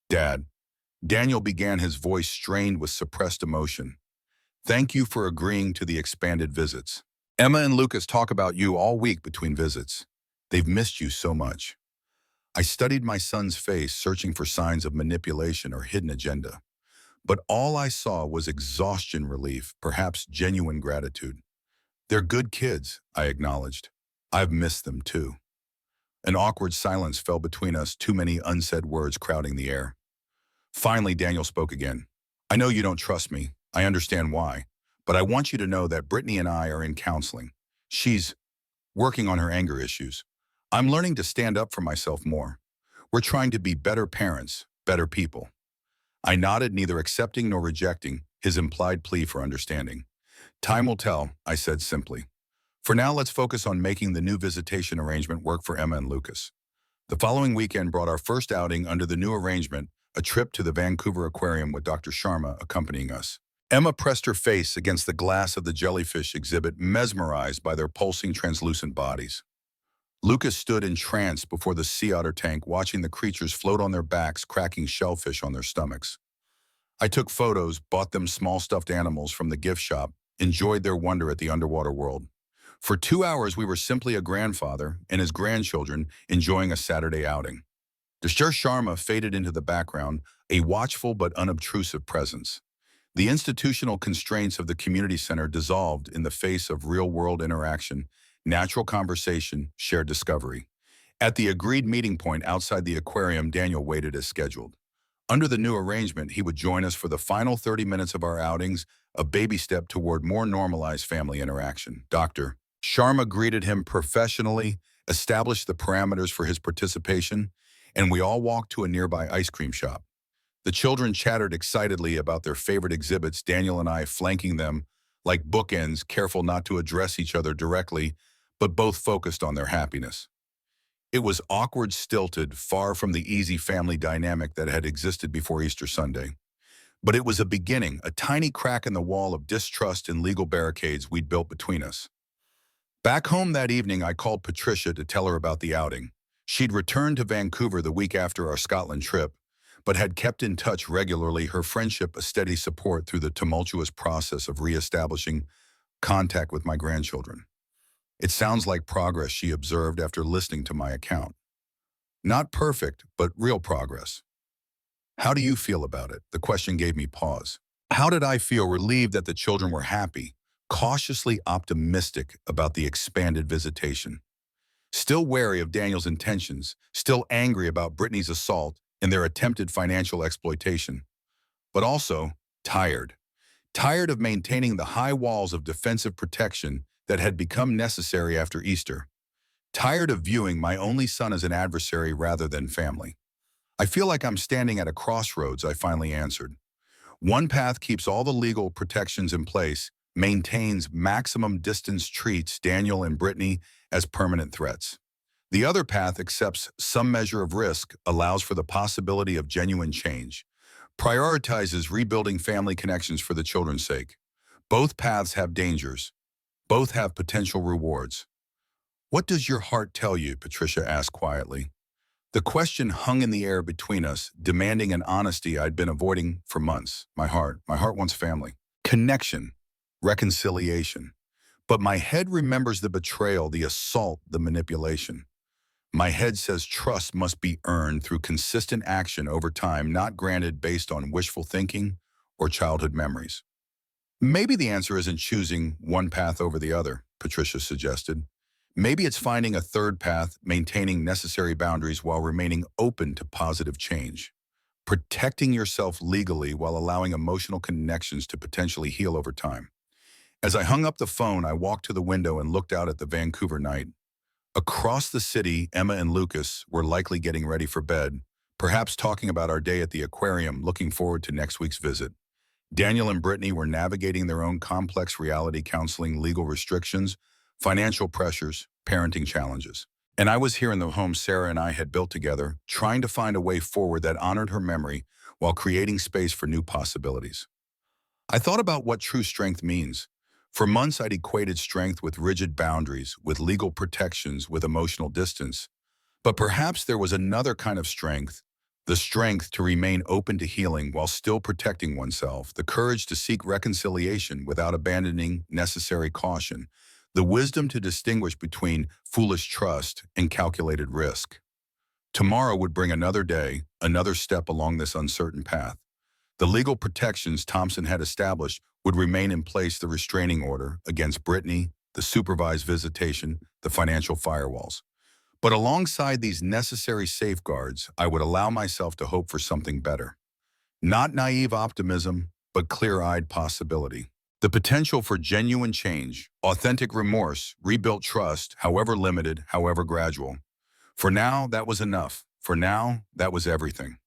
"Dad," Daniel began, his voice strained with suppressed emotion. "Thank you for agreeing to the expanded visits. Emma and Lucas talk about you all week between visits. They've missed you so much." I studied my son's face, searching for signs of manipulation or hidden agenda. But all I saw was exhaustion relief, perhaps genuine gratitude. "They're good kids," I acknowledged. "I've missed them too." An awkward silence fell between us, too many unsaid words crowding the air. Finally, Daniel spoke again. "I know you don't trust me. I understand why. But I want you to know that Brittany and I are in counseling. She's working on her anger issues. I'm learning to stand up for myself more. We're trying to be better parents, better people." I nodded, neither accepting nor rejecting his implied plea for understanding. "Time will tell," I said simply. "For now, let's focus on making the new visitation arrangement work for Emma and Lucas." The following weekend brought our first outing under the new arrangement, a trip to the Vancouver Aquarium with Dr. Sharma accompanying us. Emma pressed her face against the glass of the jellyfish exhibit, mesmerized by their pulsing, translucent bodies. Lucas stood entranced before the sea otter tank, watching the creatures float on their backs, cracking shellfish on their stomachs. I took photos, bought them small stuffed animals from the gift shop, enjoyed their wonder at the underwater world. For 2 hours, we were simply a grandfather and his grandchildren enjoying a Saturday outing. Dr. Sharma faded into the background, a watchful but unobtrusive presence. The institutional constraints of the community center dissolved in the face of real-world interaction, natural conversation, shared discovery. At the agreed meeting point outside the aquarium, Daniel waited as scheduled. Under the new arrangement, he would join us for the final 30 minutes of our outings, a baby step toward more normalized family interaction. Dr. Sharma greeted him professionally, established the parameters for his participation, and we all walked to a nearby ice cream shop. The children chattered excitedly about their favorite exhibits, Daniel and I flanking them like bookends, careful not to address each other directly, but both focused on their happiness. It was awkward, stilted, far from the easy family dynamic that had existed before Easter Sunday. But it was a beginning, a tiny crack in the wall of distrust and legal barricades we'd built between us. Back home that evening, I called Patricia to tell her about the outing. She'd returned to Vancouver the week after our Scotland trip, but had kept in touch regularly, her friendship a steady support through the tumultuous process of reestablishing contact with my grandchildren. "It sounds like progress," she observed after listening to my account. "Not perfect, but real progress." "How do you feel about it?" The question gave me pause. How did I feel? Relieved that the children were happy, cautiously optimistic about the expanded visitation. Still wary of Daniel's intentions, still angry about Brittany's assault and their attempted financial exploitation. But also tired. Tired of maintaining the high walls of defensive protection that had become necessary after Easter. Tired of viewing my only son as an adversary rather than family. "I feel like I'm standing at a crossroads," I finally answered. "One path keeps all the legal protections in place, maintains maximum distance, treats Daniel and Brittany as permanent threats. The other path accepts some measure of risk, allows for the possibility of genuine change, prioritizes rebuilding family connections for the children's sake. Both paths have dangers. Both have potential rewards." "What does your heart tell you?" Patricia asked quietly. The question hung in the air between us, demanding an honesty I'd been avoiding for months. My heart wants family. Connection. Reconciliation. But my head remembers the betrayal, the assault, the manipulation. My head says trust must be earned through consistent action over time, not granted based on wishful thinking or childhood memories. Maybe the answer isn't choosing one path over the other, Patricia suggested. Maybe it's finding a third path, maintaining necessary boundaries while remaining open to positive change. Protecting yourself legally while allowing emotional connections to potentially heal over time. As I hung up the phone, I walked to the window and looked out at the Vancouver night. Across the city, Emma and Lucas were likely getting ready for bed, perhaps talking about our day at the aquarium, looking forward to next week's visit. Daniel and Brittany were navigating their own complex reality, counseling, legal restrictions, financial pressures, parenting challenges. And I was here in the home Sarah and I had built together, trying to find a way forward that honored her memory while creating space for new possibilities. I thought about what true strength means. For months, I'd equated strength with rigid boundaries, with legal protections, with emotional distance. But perhaps there was another kind of strength, the strength to remain open to healing while still protecting oneself, the courage to seek reconciliation without abandoning necessary caution, the wisdom to distinguish between foolish trust and calculated risk. Tomorrow would bring another day, another step along this uncertain path. The legal protections Thompson had established would remain in place, the restraining order against Brittany, the supervised visitation, the financial firewalls. But alongside these necessary safeguards, I would allow myself to hope for something better. Not naive optimism, but clear-eyed possibility. The potential for genuine change, authentic remorse, rebuilt trust, however limited, however gradual. For now, that was enough. For now, that was everything.